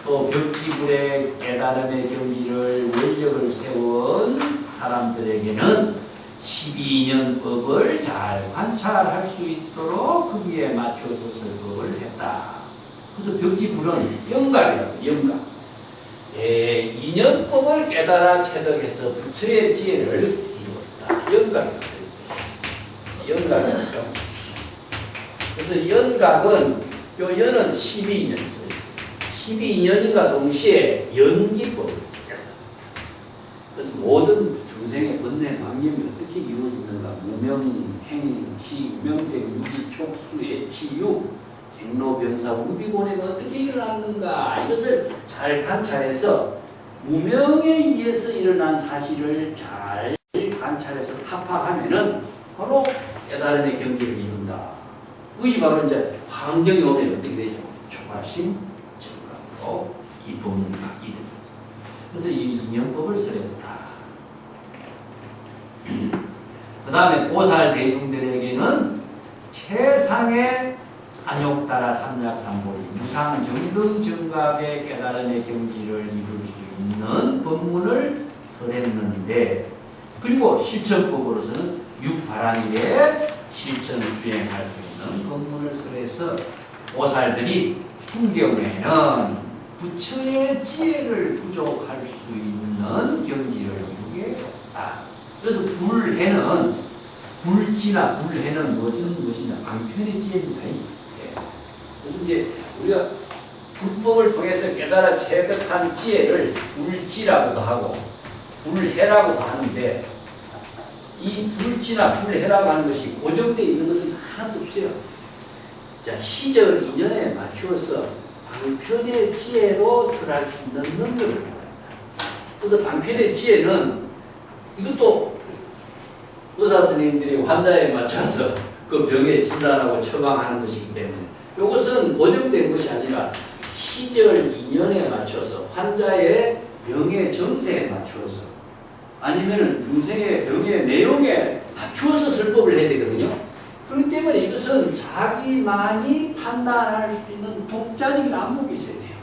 또 벽지불의 깨달음의 경지를 원력을 세운 사람들에게는 12년법을 잘 관찰할 수 있도록 거기에 맞춰서 설법을 했다. 그래서 벽지불은 영각이라고, 영각. 2년법을 깨달아 체득해서 부처의 지혜를 이루었다. 영각이라고 했어요. 영각이죠. 그래서 연각은, 요 연은 12년. 12년인가 동시에 연기법. 그래서 모든 중생의 번뇌 망념이 어떻게 이루어지는가. 무명, 행, 시, 명색, 유기, 촉수의 치유, 생로병사, 우비곤해가 어떻게 일어났는가. 이것을 잘 관찰해서 무명에 의해서 일어난 사실을 잘 관찰해서 타파하면은 바로 깨달음의 경지를 이룬다. 그것이 바로 이제 환경이 오면 어떻게 되죠? 초발심, 정각으로 이 법문을 받게 됩니다. 그래서 이 인연법을 설했다. 그 다음에 보살 대중들에게는 최상의 안욕따라 삼약삼보리 무상 정등 정각의 깨달음의 경지를 이룰 수 있는 법문을 설했는데, 그리고 실천법으로서는 육바라밀에 실천을 수행할 수 있는 법문을 설해서 보살들이 fun경에는 부처의 지혜를 부족할 수 있는 경지를 이루게 했다. 그래서 불해는, 불지나 불해는 무슨 것이냐, 방편의 지혜입니다. 그래서 이제 우리가 불법을 통해서 깨달아 체득한 지혜를 불지라고도 하고 불해라고도 하는데, 이 불지나 불해라고 하는 것이 고정되어 있는 것은 하나도 없어요. 자, 시절 인연에 맞추어서 방편의 지혜로 설할 수 있는 능력을 말합니다. 그래서 방편의 지혜는 이것도 의사 선생님들이 환자에 맞춰서 그 병에 진단하고 처방하는 것이기 때문에 이것은 고정된 것이 아니라 시절 인연에 맞춰서 환자의 병의 정세에 맞추어서 아니면 중생의 병의 내용에 맞추어서 설법을 해야 되거든요. 그렇기 때문에 이것은 자기만이 판단할 수 있는 독자적인 안목이 있어야 돼요.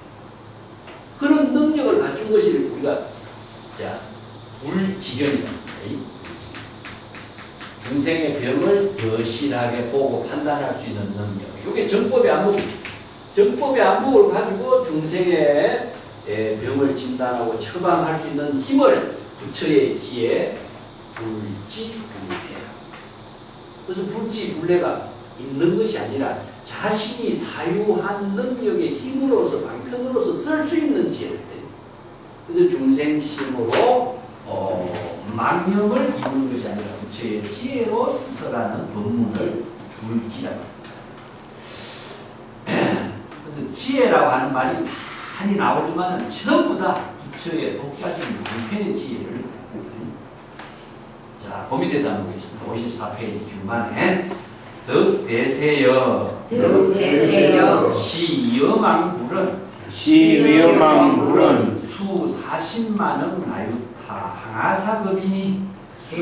그런 능력을 갖춘 것이 우리가 불지견이라고 합니다. 중생의 병을 여실하게 보고 판단할 수 있는 능력. 이게 정법의 안목이죠. 정법의 안목을 가지고 중생의 병을 진단하고 처방할 수 있는 힘을 부처의 지혜, 불지불례. 그래서 불지불례가 있는 것이 아니라 자신이 사유한 능력의 힘으로서 방편으로서 쓸 수 있는 지혜를 해요. 그래서 중생심으로 망념을 이루는 것이 아니라 부처의 지혜로 스스라는 법문을 불지라고 합니다. 그래서 지혜라고 하는 말이 많이 나오지만 전부 다 부처의 독자적인 방편의 지혜를. 자, 그 밑에 담고 있습니다. 54페이지 중간에 덕대세여 시위엄왕불은 수 40만원 나유타 항아사급이니 수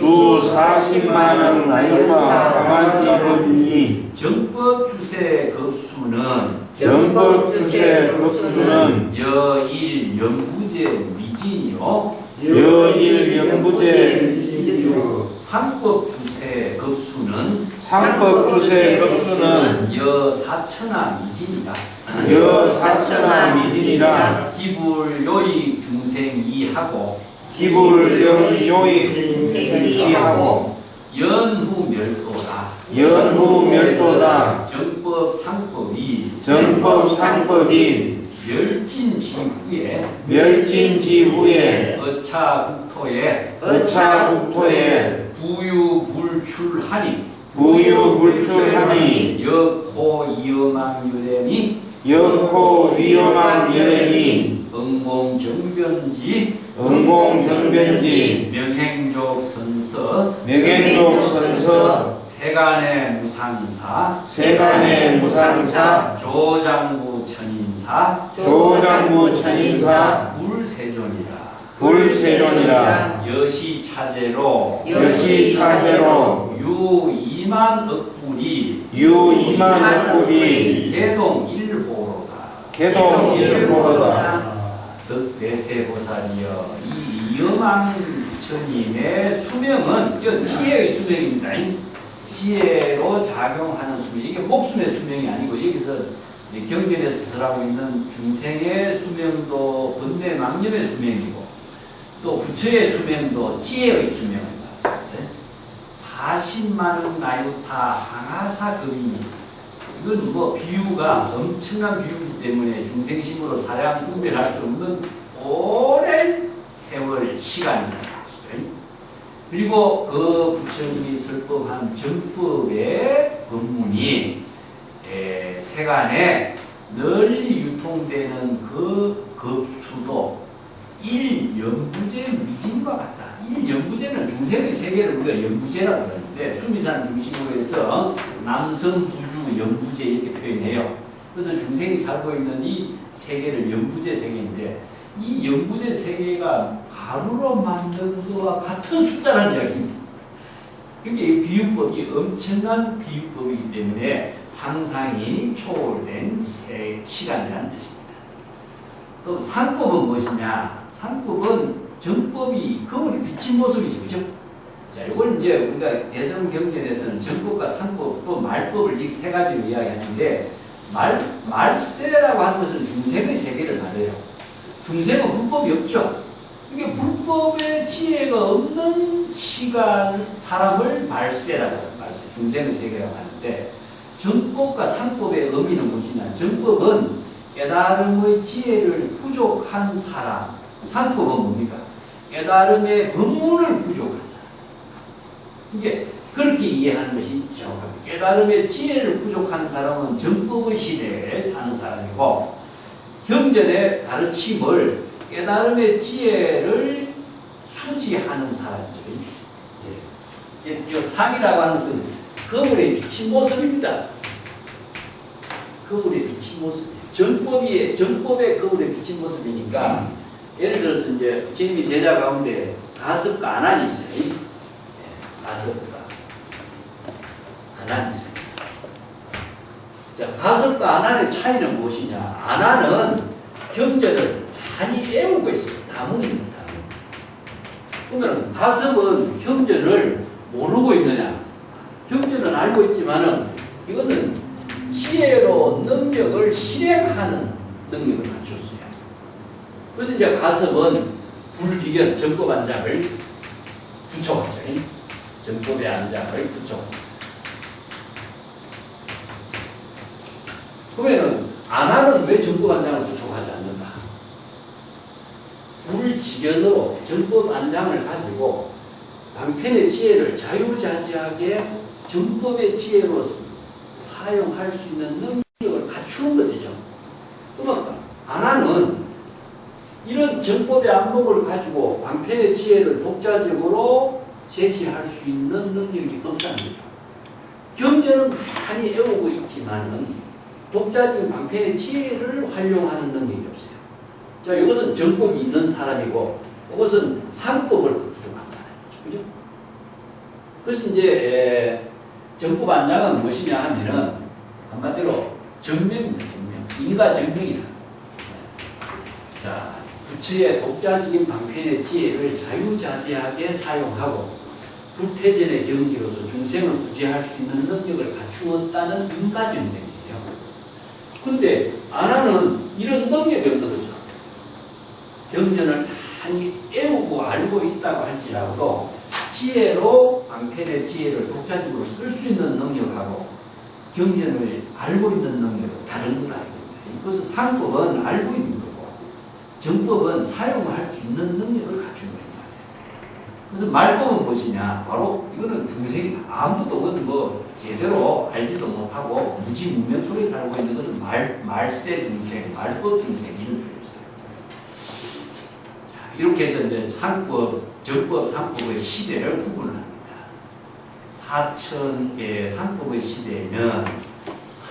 40만원 나유타 항아사급이니 정법주세 급수는 정법주세 급수는 여일 연구제 미진이요 여일 영부제 상법 주세 급수는 상법 주세 급수는 여사천하 미진이다. 여사천하 미진이라 기불 요익 중생 이하고 기불 요익지하고 연후 멸도다. 연후 멸도다. 정법 상법이 정법 상법인 멸진지후에 멸진지후에 어차국토에 어차국토에 부유불출하니 부유불출하니 역호 이엄왕유래니 역호 위험한 여행이 응공정변지 응공정변지 명행족 선서 명행록 선서 세간의 무상사 세간의 무상사 조장부 천인사 조장부 천인사 불세존이라. 불세존이라. 여시차제로 여시차제로 유이만 억불이 유이만억불이 개동 일호로다. 개동 일호로다. 득대세보살이여 이 이엄왕 부처님의 수명은 이거 지혜의 수명입니다. 지혜로 작용하는 수명. 이게 목숨의 수명이 아니고 여기서 경전에서 설하고 있는 중생의 수명도 번뇌 망념의 수명이고 또 부처의 수명도 지혜의 수명입니다. 40만원 나유타 항아사 금이 이건 뭐 비유가 엄청난 비유이기 때문에 중생심으로 사량 분별할 수 없는 오랜 세월 시간입니다. 그리고 그 부처님이 설법한 정법의 법문이 세간에 널리 유통되는 그 급수도 일연부제 미진과 같다. 일연부제는 중생의 세계를 우리가 연부제라고 하는데 수미산 중심으로 해서 남성 부주 연부제 이렇게 표현해요. 그래서 중생이 살고 있는 이 세계를 연부제 세계인데 이 연부제 세계가 가루로 만든 것과 같은 숫자라는 이야기입니다. 그러니까 이 비유법이 엄청난 비유법이기 때문에 상상이 초월된 시간이라는 뜻입니다. 또 상법은 무엇이냐? 상법은 정법이 거울에 비친 모습이죠. 그죠? 자, 이걸 이제 우리가 대성 경전에서는 정법과 상법 또 말법을 이 세 가지로 이야기하는데 말세라고 하는 것은 중생의 세계를 말해요. 중생은 불법이 없죠. 이게 불법의 지혜가 없는 시간 사람을 말세라고 해요. 말세. 중생의 세계라고 하는데 정법과 상법의 의미는 무엇이냐? 정법은 깨달음의 지혜를 부족한 사람. 상법은 뭡니까? 깨달음의 법문을 부족한 사람. 이게 그렇게 이해하는 것이 정확합니다. 깨달음의 지혜를 부족한 사람은 정법의 시대에 사는 사람이고 경전의 가르침을 깨달음의 지혜를 수지하는 사람이죠. 이 상이라고 하는 것은 거울에 비친 모습입니다. 거울에 비친 모습. 정법의 거울에 비친 모습이니까 예를 들어서 이제 부처님이 제자 가운데 가섭과 아난이 있어요. 가섭과 아난이 있어요. 자, 가섭과 아난의 차이는 무엇이냐? 아난은 경전을 많이 애우고 있어요. 다문입니다. 그러면 가섭은 경전을 모르고 있느냐? 경전은 알고 있지만은 이거는 지혜로 능력을 실행하는 능력을 갖췄어요. 그래서 이제 가섭은 불기견 정법 안장을 부족하죠. 정법의 안장을 부족합니다. 그러면은 아난은 왜 정법 안장을 부족하지 않는가? 불지견으로 정법 안장을 가지고 방편의 지혜를 자유자재하게 정법의 지혜로 사용할 수 있는 능력을 갖추는 것이죠. 그러면 아난은 이런 정법의 안목을 가지고 방편의 지혜를 독자적으로 제시할 수 있는 능력이 없다는 거죠. 경전은 많이 애우고 있지만은 독자적인 방편의 지혜를 활용하는 능력이 없어요. 자, 이것은 정법이 있는 사람이고, 이것은 상법을 부족한 사람이죠. 그죠? 그래서 이제, 정법 안장은 무엇이냐 하면은, 한마디로 정명입니다, 정명. 인과 정명이다. 자, 부처의 독자적인 방편의 지혜를 자유자재하게 사용하고 불태전의 경지로서 중생을 구제할 수 있는 능력을 갖추었다는 인가증명이에요. 근데 아나는 이런 능력이 없는 거죠. 경전을 많이 애우고 알고 있다고 할지라도 지혜로 방편의 지혜를 독자적으로 쓸 수 있는 능력하고 경전을 알고 있는 능력은 다른 건 아닙니다. 이것은 상법은 알고 있는 거고 정법은 사용할 수 있는 능력을 갖춘 거예요. 그래서 말법은 무엇이냐? 바로 이거는 중생이 아무도 뭐 제대로 알지도 못하고 무지무명 속에 살고 있는 것은 말세 중생, 말법 중생 이런 표현이었어요. 이렇게 해서 이제 상법, 정법, 상법의 시대를 구분을 합니다. 상법의 시대에는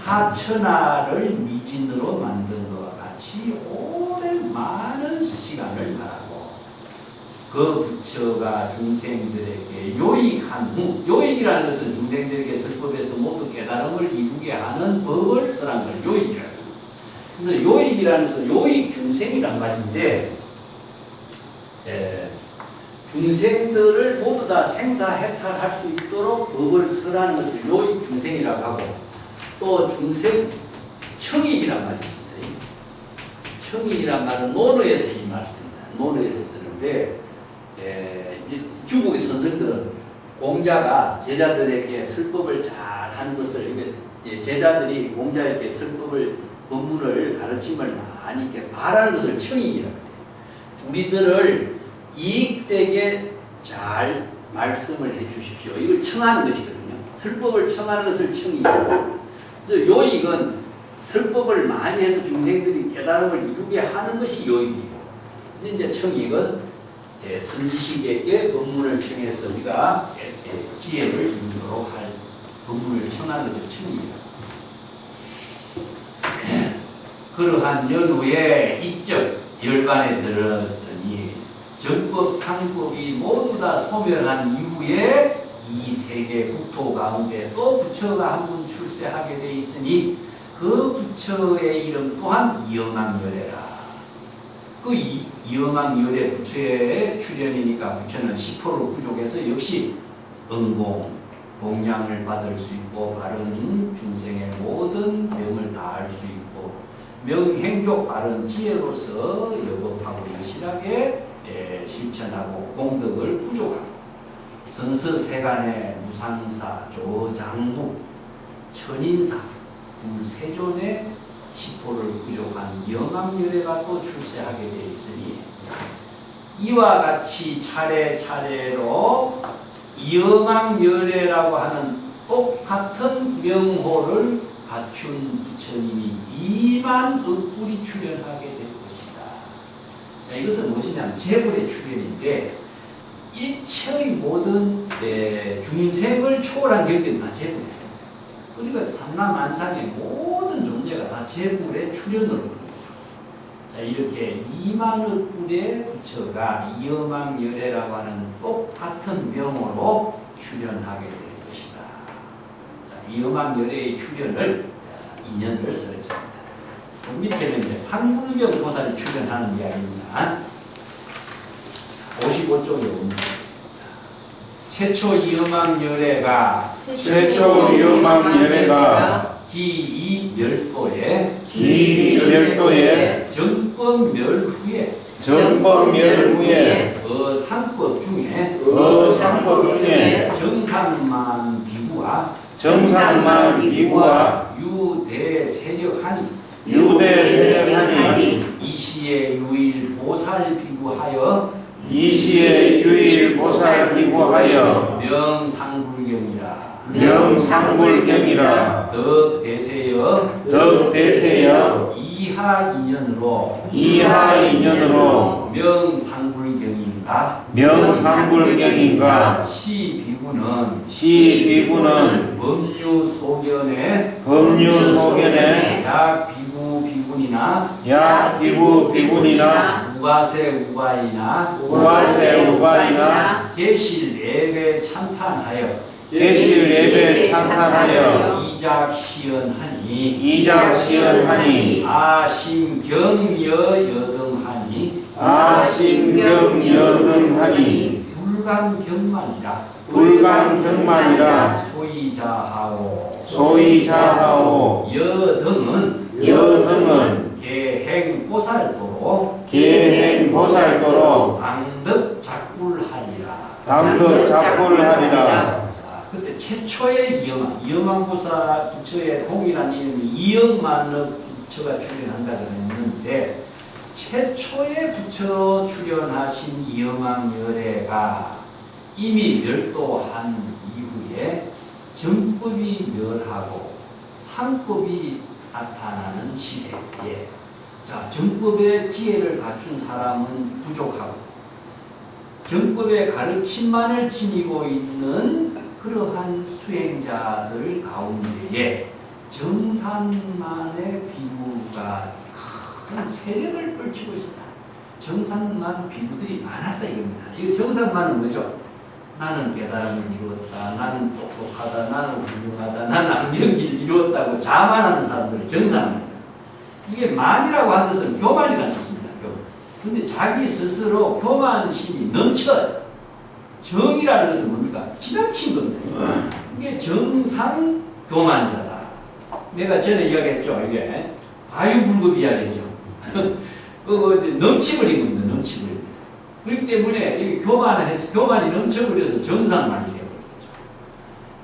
사천하를 미진으로 만든 것과 같이 오랜 많은 시간을 말하고 그 부처가 중생들에게 요익한 후, 요익이라는 것은 중생들에게 설법에서 모두 깨달음을 이루게 하는 법을 설한 걸 요익이라고 합니다. 그래서 요익이라는 것은 요익 중생이란 말인데 중생들을 모두 다 생사해탈할 수 있도록 법을 설하는 것을 요익 중생이라고 하고 또 중생 청익이란 말이 있습니다. 청익이란 말은 논어에서 이 말 씁니다. 논어에서 쓰는데 중국의 선생들은 공자가 제자들에게 설법을 잘 하는 것을 제자들이 공자에게 설법을 법문을 가르침을 많이 이렇게 바라는 것을 청익이라고 해요. 우리들을 이익되게 잘 말씀을 해 주십시오. 이걸 청하는 것이거든요. 설법을 청하는 것을 청익이고 그래서 요익은 설법을 많이 해서 중생들이 깨달음을 이루게 하는 것이 요익이고 그래서 이제 청익은 선지식에게 법문을 청해서 우리가 지혜를 이루도록 할 법문을 청하는 것을 청입니다. 그러한 연후에 이적 열반에 들었으니 정법, 상법이 모두 다 소멸한 이후에 이 세계 국토 가운데 또 부처가 한 분 출세하게 돼 있으니 그 부처의 이름 또한 이영왕열애라. 그 이영왕열애 부처의 출현이니까 부처는 10%를 부족해서 역시 응공, 공양을 받을 수 있고 바른 중생의 모든 명을 다할 수 있고 명행족 바른 지혜로서 여법하고 여실하게 실천하고 공덕을 부족하고 선서세간의 무상사, 조장무, 천인사, 세존의 10%를 부족한 영암열애가 또 출세하게 되어 있으니 이와 같이 차례차례로 영암열애라고 하는 똑같은 명호를 갖춘 부처님이 2만 억불이 출현하게 될 것이다. 자, 이것은 무엇이냐면 재불의 출현인데 일체의 모든 중생을 초월한 경지는 다 재불이에요. 그러니까 삼라만상의 모든 존재가 다 재불의 출현으로 보는 거죠. 자, 이렇게 2만억 불의 부처가 이어망열애라고 하는 똑같은 명호로 출현하게 될 것이다. 자, 이어망열애의 출현을 인연을 설했습니다. 밑에는 이제 상불경 보살이 출현하는 이야기입니다. 55쪽에 옵니다. 최초 이어망열애가 기이멸도에 정법멸후에 상법 중에 정상만 비구와 유대세력하니 이시의 유일 보살 비구하여 명상불경이라 덕대세여 이하인연으로 명상불경인가 시비구는 법류소견에 야비구비군이나 우바세우바이나 계실예배 찬탄하여 이작시연하니 아심경여여등하니 아신경여등하니 불강경만이라 불강경만이라 소이자하오 소이자하오 여등은 계행보살도로 당덕작불하리라. 당덕작불하리라. 그때 최초의 이영왕보살 부처의 동일한 이름이 이영만의 부처가 출연한다 그랬는데 최초의 부처 출연하신 이영왕열애가 이미 멸도한 이후에 정법이 멸하고 상법이 나타나는 시대에 자, 정법의 지혜를 갖춘 사람은 부족하고 정법의 가르침만을 지니고 있는 그러한 수행자들 가운데에 정산만의 비구가 큰 세력을 펼치고 있습니다. 정산만 비구들이 많았다 이겁니다. 이 정산만은 뭐죠? 나는 깨달음을 이루었다. 나는 똑똑하다. 나는 훌륭하다. 나는 안경기를 이루었다고 자만하는 사람들을 정산합니다. 이게 만이라고 하는 것은 교만이라는 뜻입니다. 근데 자기 스스로 교만심이 넘쳐요. 정이라는 것은 뭡니까? 지나친 겁니다. 이게 정상 교만자다. 내가 전에 이야기했죠. 이게 아유불급 이야기죠. 넘치버린 겁니다. 넘치버린. 그렇기 때문에 이게 교만이 넘쳐버려서 정상만이 되어버리죠.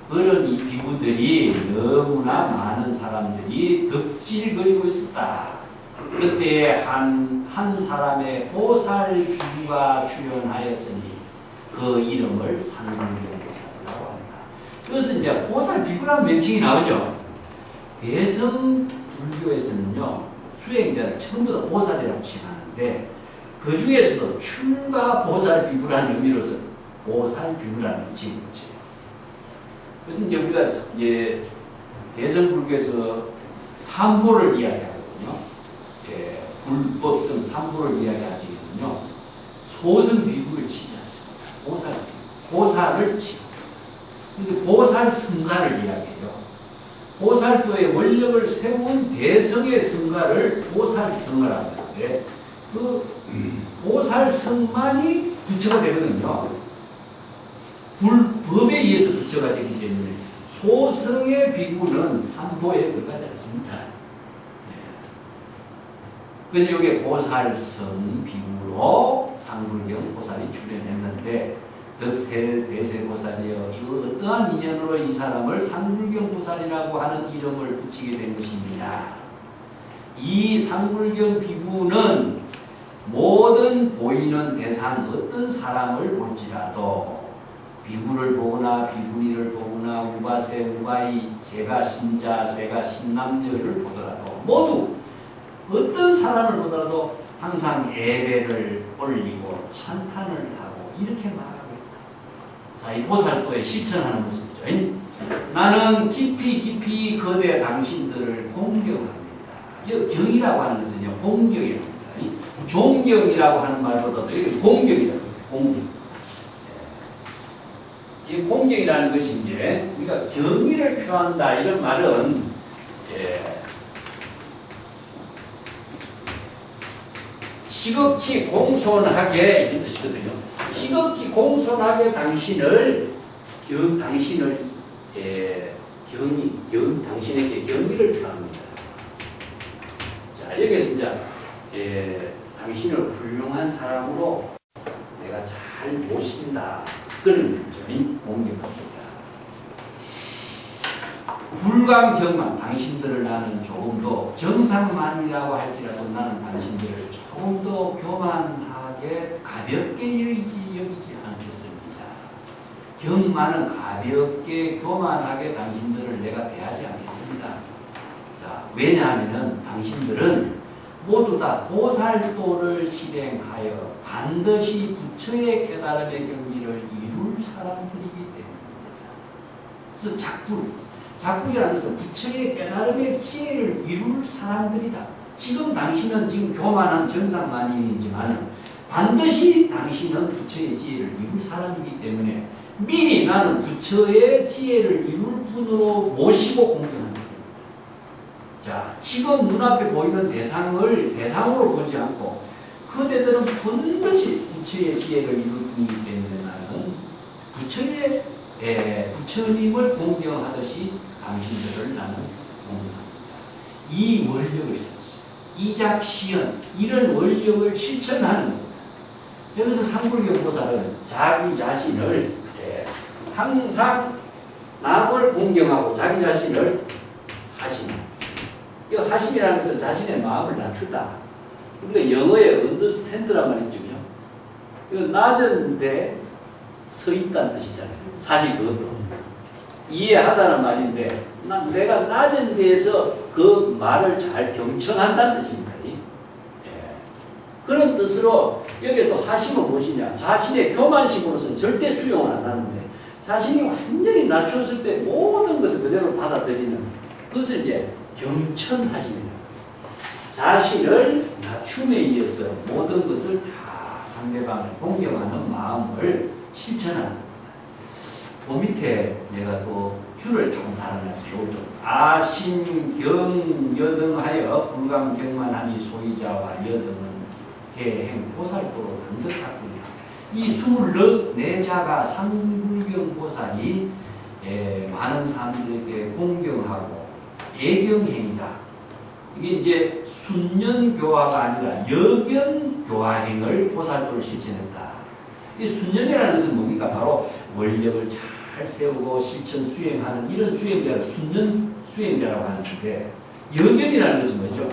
그런 이 비구들이 너무나 많은 사람들이 덕실거리고 있었다. 그때 한 사람의 보살 비구가 출연하였으니 그 이름을 상불경보살이라고 합니다. 그것은 이제 보살 비구라는 명칭이 나오죠. 대성 불교에서는요 수행자를 전부 다 보살이라고 칭하는데 그 중에서도 출가 보살 비구라는 의미로서 보살 비구라는 명칭이 붙여요. 그래서 이제 우리가 이제 대성 불교에서 삼보를 이야기하거든요. 예, 불법성 삼보를 이야기하시거든요. 소승 비구를 치지 않습니다. 보살을 치고. 근데 보살 성가를 이야기해요. 보살도의 원력을 세운 대성의 성가를 보살 성가라고 하는데 그 보살 성만이 부처가 되거든요. 불법에 의해서 부처가 되기 때문에 소성의 비구는 삼보에 들어가지 않습니다. 그래서 이게 보살성 비구로 상불경 보살이 출연했는데 대세보살이여 이거 어떠한 인연으로 이 사람을 상불경 보살이라고 하는 이름을 붙이게 된 것입니다. 이 상불경 비구는 모든 보이는 대상 어떤 사람을 볼지라도 비구를 보거나 비구니를 보거나 우바세 우바이 제가 신자 제가 신남녀를 보더라도 모두 어떤 사람을 보더라도 항상 예배를 올리고 찬탄을 하고 이렇게 말합니다. 자, 이 보살도에 실천하는 모습이죠. 나는 깊이 거대 당신들을 공경합니다. 이 경이라고 하는 것은요, 공경이랍니다. 존경이라고 하는 말보다도 이게 공경이라고 해요. 공경. 이 공경이라는 것이 이제 우리가 경의를 표한다 이런 말은 지극히 공손하게 이런 뜻이거든요. 지극히 공손하게 당신에게 경의를 표합니다. 자, 여기서 이제 당신을 훌륭한 사람으로 내가 잘 모신다. 그런 점이 공경합니다. 불감경만 당신들을 나는 조금 더 정상만이라고 할지라도 나는 당신들을 조금 더 교만하게 가볍게 여기지 않겠습니다. 경만은 가볍게 교만하게 당신들을 내가 대하지 않겠습니다. 자, 왜냐하면 당신들은 모두 다 보살도를 실행하여 반드시 부처의 깨달음의 경지를 이룰 사람들이기 때문입니다. 그래서 작불이라는 것은 부처의 깨달음의 지혜를 이룰 사람들이다. 지금 당신은 지금 교만한 정상만이지만 반드시 당신은 부처의 지혜를 이룰 사람이기 때문에 미리 나는 부처의 지혜를 이룰 분으로 모시고 공경한다. 자, 지금 눈앞에 보이는 대상을 대상으로 보지 않고 그대들은 반드시 부처의 지혜를 이루기 때문에 나는 부처님을 공경하듯이 당신들을 나는 공경합니다. 이 원력을 세웠어요. 이작시연 이런 원력을 실천하는 겁니다. 그래서 상불경보살은 자기 자신을 항상 남을 공경하고 자기 자신을 하심. 이 하심이라는 것은 자신의 마음을 낮추다. 그러니까 영어에 understand란 말이 있죠. 이거 낮은 데 서 있다는 뜻이잖아요. 사실 그것도. 이해하다는 말인데, 내가 낮은 데에서 그 말을 잘 경청한다는 뜻입니다. 그런 뜻으로 여기 또 하심은 무엇이냐? 자신의 교만심으로서는 절대 수용을 안 하는데, 자신이 완전히 낮추었을 때 모든 것을 그대로 받아들이는 그것을 이제 경천하심입니다. 자신을 낮춤에 의해서 모든 것을 다 상대방을 공경하는 마음을 실천하는 겁니다. 그 밑에 내가 또 줄을 조금 달아놨어요. 아신경 여등하여 불감경만하니 소이자와 여등은 개행 보살도로 단득하구나. 이 24자가 상불경보살이 많은 사람들에게 공경하고 애경행이다. 이게 이제 순년교화가 아니라 여견교화행을 보살도를 실천했다. 이 순년이라는 것은 뭡니까? 바로 원력을 잘 세우고 실천 수행하는 이런 수행자를 순년 수행자라고 하는데, 여견이라는 것은 뭐죠?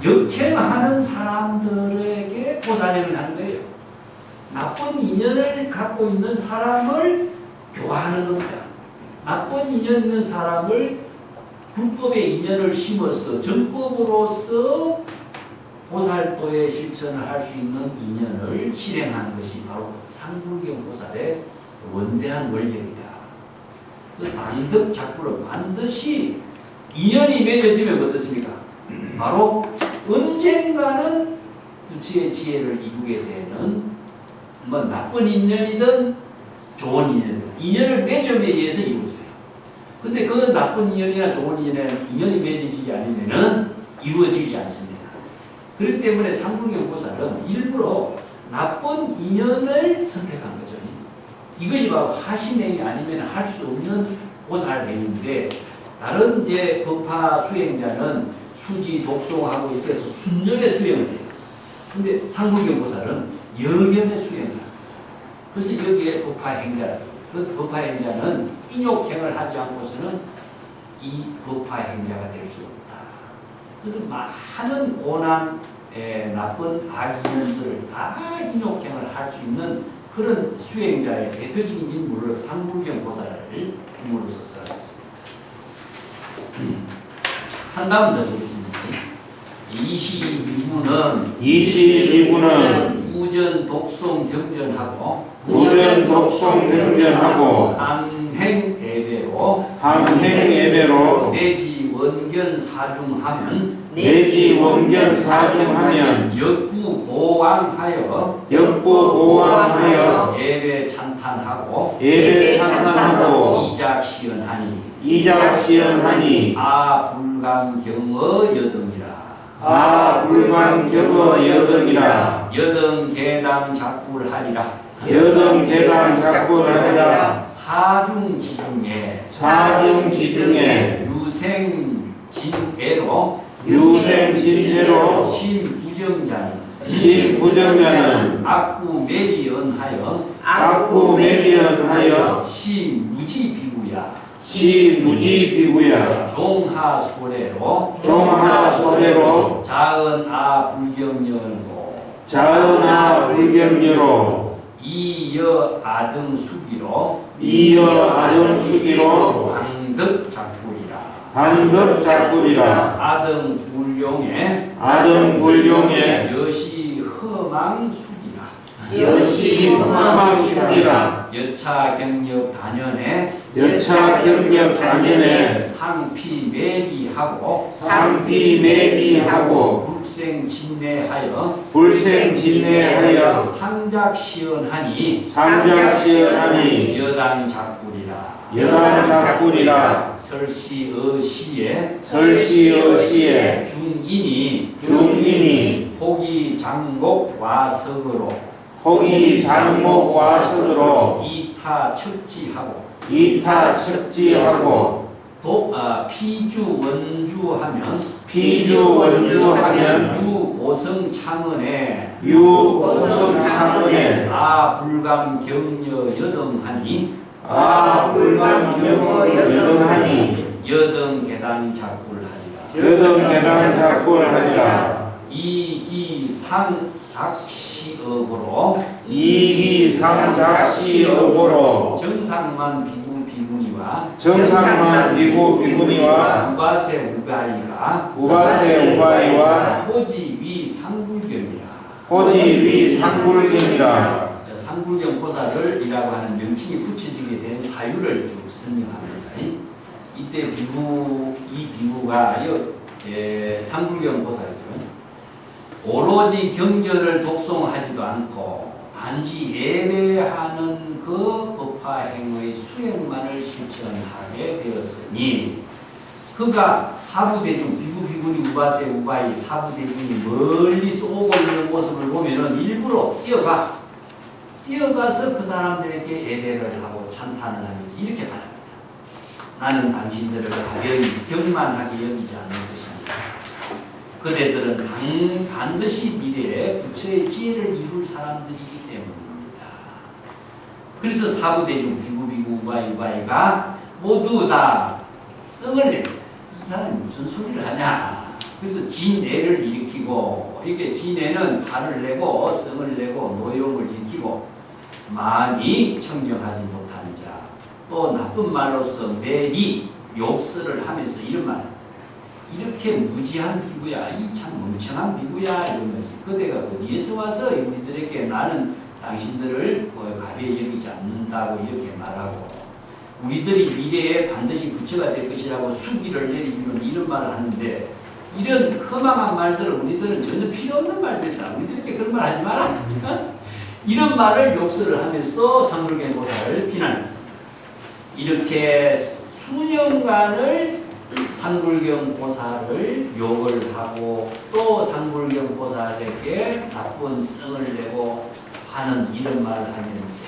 역행하는 사람들에게 보살행을 하는 거예요. 나쁜 인연을 갖고 있는 사람을 교화하는 겁니다. 나쁜 인연 있는 사람을 불법의 인연을 심어서 정법으로서 보살도에 실천을 할 수 있는 인연을 실행하는 것이 바로 상불경 보살의 원대한 원력이다. 그 당덕작부를 반드시 인연이 맺어지면 어떻습니까? 바로 언젠가는 부처의 지혜를 이루게 되는 뭐 나쁜 인연이든 좋은 인연이든 인연을 맺음에 의해서 이루어져요. 근데 그 나쁜 인연이나 좋은 인연이 맺어지지 않으면은 이루어지지 않습니다. 그렇기 때문에 상불경 보살은 일부러 나쁜 인연을 선택한 거죠. 이것이 바로 하심행위 아니면 할 수 없는 보살행위인데, 다른 이제 법화 수행자는 수지, 독송하고 이렇게 해서 순년의 수행을 해요. 근데 상불경 보살은 여견의 수행을 합니다. 그래서 여기에 법화행자, 그래서 법화행자는 인욕행을 하지 않고서는 이 법화행자가 될 수 없다. 그래서 많은 고난, 나쁜 악인들을 다 인욕행을 할 수 있는 그런 수행자의 대표적인 인물을 상불경 보살을 인물로서 써놨습니다. 한 다음 더 보겠습니다. 22부는 우전 독송 경전하고 항행 예배로 내지 원견 사중하면 역부 고왕하여 예배 찬탄하고 이작시연하니 불감경어 여등이라 여등 계당 작불하리라 사중지중에 유생진애로 신부정자는 악구매리언하여 시무지비구야 종하소래로 자은아 불경여로 이여아등수기로 당덕작불이라 아등불룡의 여시허망숙이라 여차경력 단연에 상피매비하고 불생진내하여 상작시연하니 여당작불이라 여간작불이라 설시어시에 설시어시에 중인이 중인이 호기 장목 와석으로 호기 장목과 스스로 이타 척지하고 이타 척지하고 피주 원주하면 피주 원주하면 유고성 창언에 유고성 창언에 아불감 격려 여등하니 불감경어 여등하니 여등 계단 작불하리라. 여등 계단 작불하리라. 이기상 작시업으로 이기상작시업으로 정상만 비구 비구니와 정상만 비구니와 우바세 우바이가 우바세 우바이와 호지위 상불경이라. 호지위 상불경이라. 상불경 보살을이라고 하는 명칭이 붙여지게 된 사유를 쭉 설명합니다. 이때 이 비구가 상불경 보살이죠. 오로지 경전을 독송하지도 않고 단지 예배하는 그 법화행의 수행만을 실천하게 되었으니 그가 사부대중 비구비구니 우바세 우바이 사부대중이 멀리서 오고 있는 모습을 보면은 일부러 뛰어가서 그 사람들에게 예배를 하고 찬탄을 하면서 이렇게 말합니다. 나는 당신들을 가벼이 경만하게 여기지 않는 것입니다. 그대들은 반드시 미래에 부처의 지혜를 이룰 사람들이기 때문입니다. 그래서 사부대중 비구비구 우바이우바이가 모두 다 성을 냅니다. 이 사람이 무슨 소리를 하냐. 그래서 진애를 일으키고 이렇게 진애는 화를 내고 성을 내고 노용을 일으키고 많이 청정하지 못한 자, 또 나쁜 말로서 매리 욕설을 하면서 이런 말, 이렇게 무지한 비구야, 이 참 멍청한 비구야 이런 거지. 그대가 어디에서 와서 우리들에게 나는 당신들을 가벼이 여기지 않는다고 이렇게 말하고, 우리들이 미래에 반드시 부처가 될 것이라고 수기를 내리면 이런 말을 하는데, 이런 험악한 말들은 우리들은 전혀 필요 없는 말들이다. 우리들에게 그런 말 하지 마라. 이런 말을 욕설을 하면서 상불경 보살을 비난했습니다. 이렇게 수년간을 상불경 보살을 욕을 하고 또 상불경 보살에게 나쁜 성을 내고 하는 이런 말을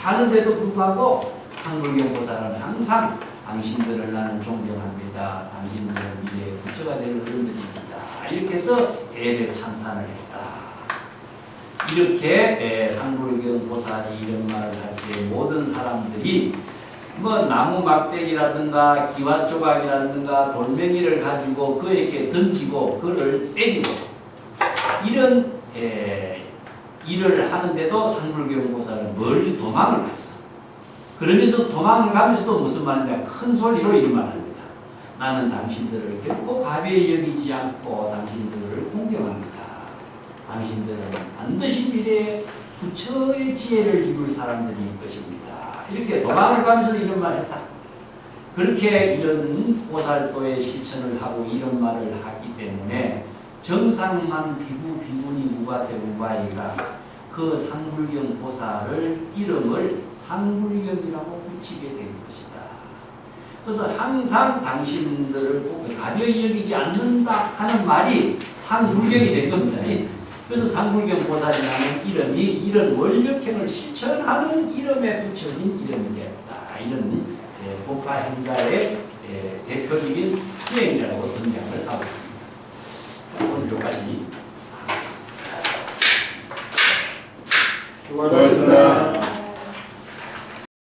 하는데도 불구하고 상불경 보살은 항상 당신들을 나는 존경합니다. 당신들은 미래의 부처가 될 어른들입니다. 이렇게 해서 예배 찬탄을 했다. 이렇게 상불경 보살이 이런 말을 할 때 모든 사람들이 뭐 나무 막대기라든가 기와 조각이라든가 돌멩이를 가지고 그에게 던지고 그를 때리고 이런 일을 하는데도 상불경 보살은 멀리 도망을 갔어. 그러면서 도망을 가면서도 무슨 말이냐, 큰 소리로 이런 말을 합니다. 나는 당신들을 결코 가벼이 여기지 않고 당신들을 공경합니다. 당신들은 반드시 미래에 부처의 지혜를 이룰 사람들일 것입니다. 이렇게 도망을 가면서 이런 말을 했다. 그렇게 이런 보살도의 실천을 하고 이런 말을 하기 때문에 정상만 비구니 우바세 우바이가 그 상불경 보살을 이름을 상불경이라고 붙이게 된 것이다. 그래서 항상 당신들을 가벼이 여기지 않는다 하는 말이 상불경이 된 겁니다. 그래서 상불경 보살이라는 이름이 이런 원력행을 실천하는 이름에 붙여진 이름이 되었다. 이런 법화 행사의 대표적인 수행이라고 등장을 하고 있습니다. 오늘 여기까지 하겠습니다. 수고하셨습니다.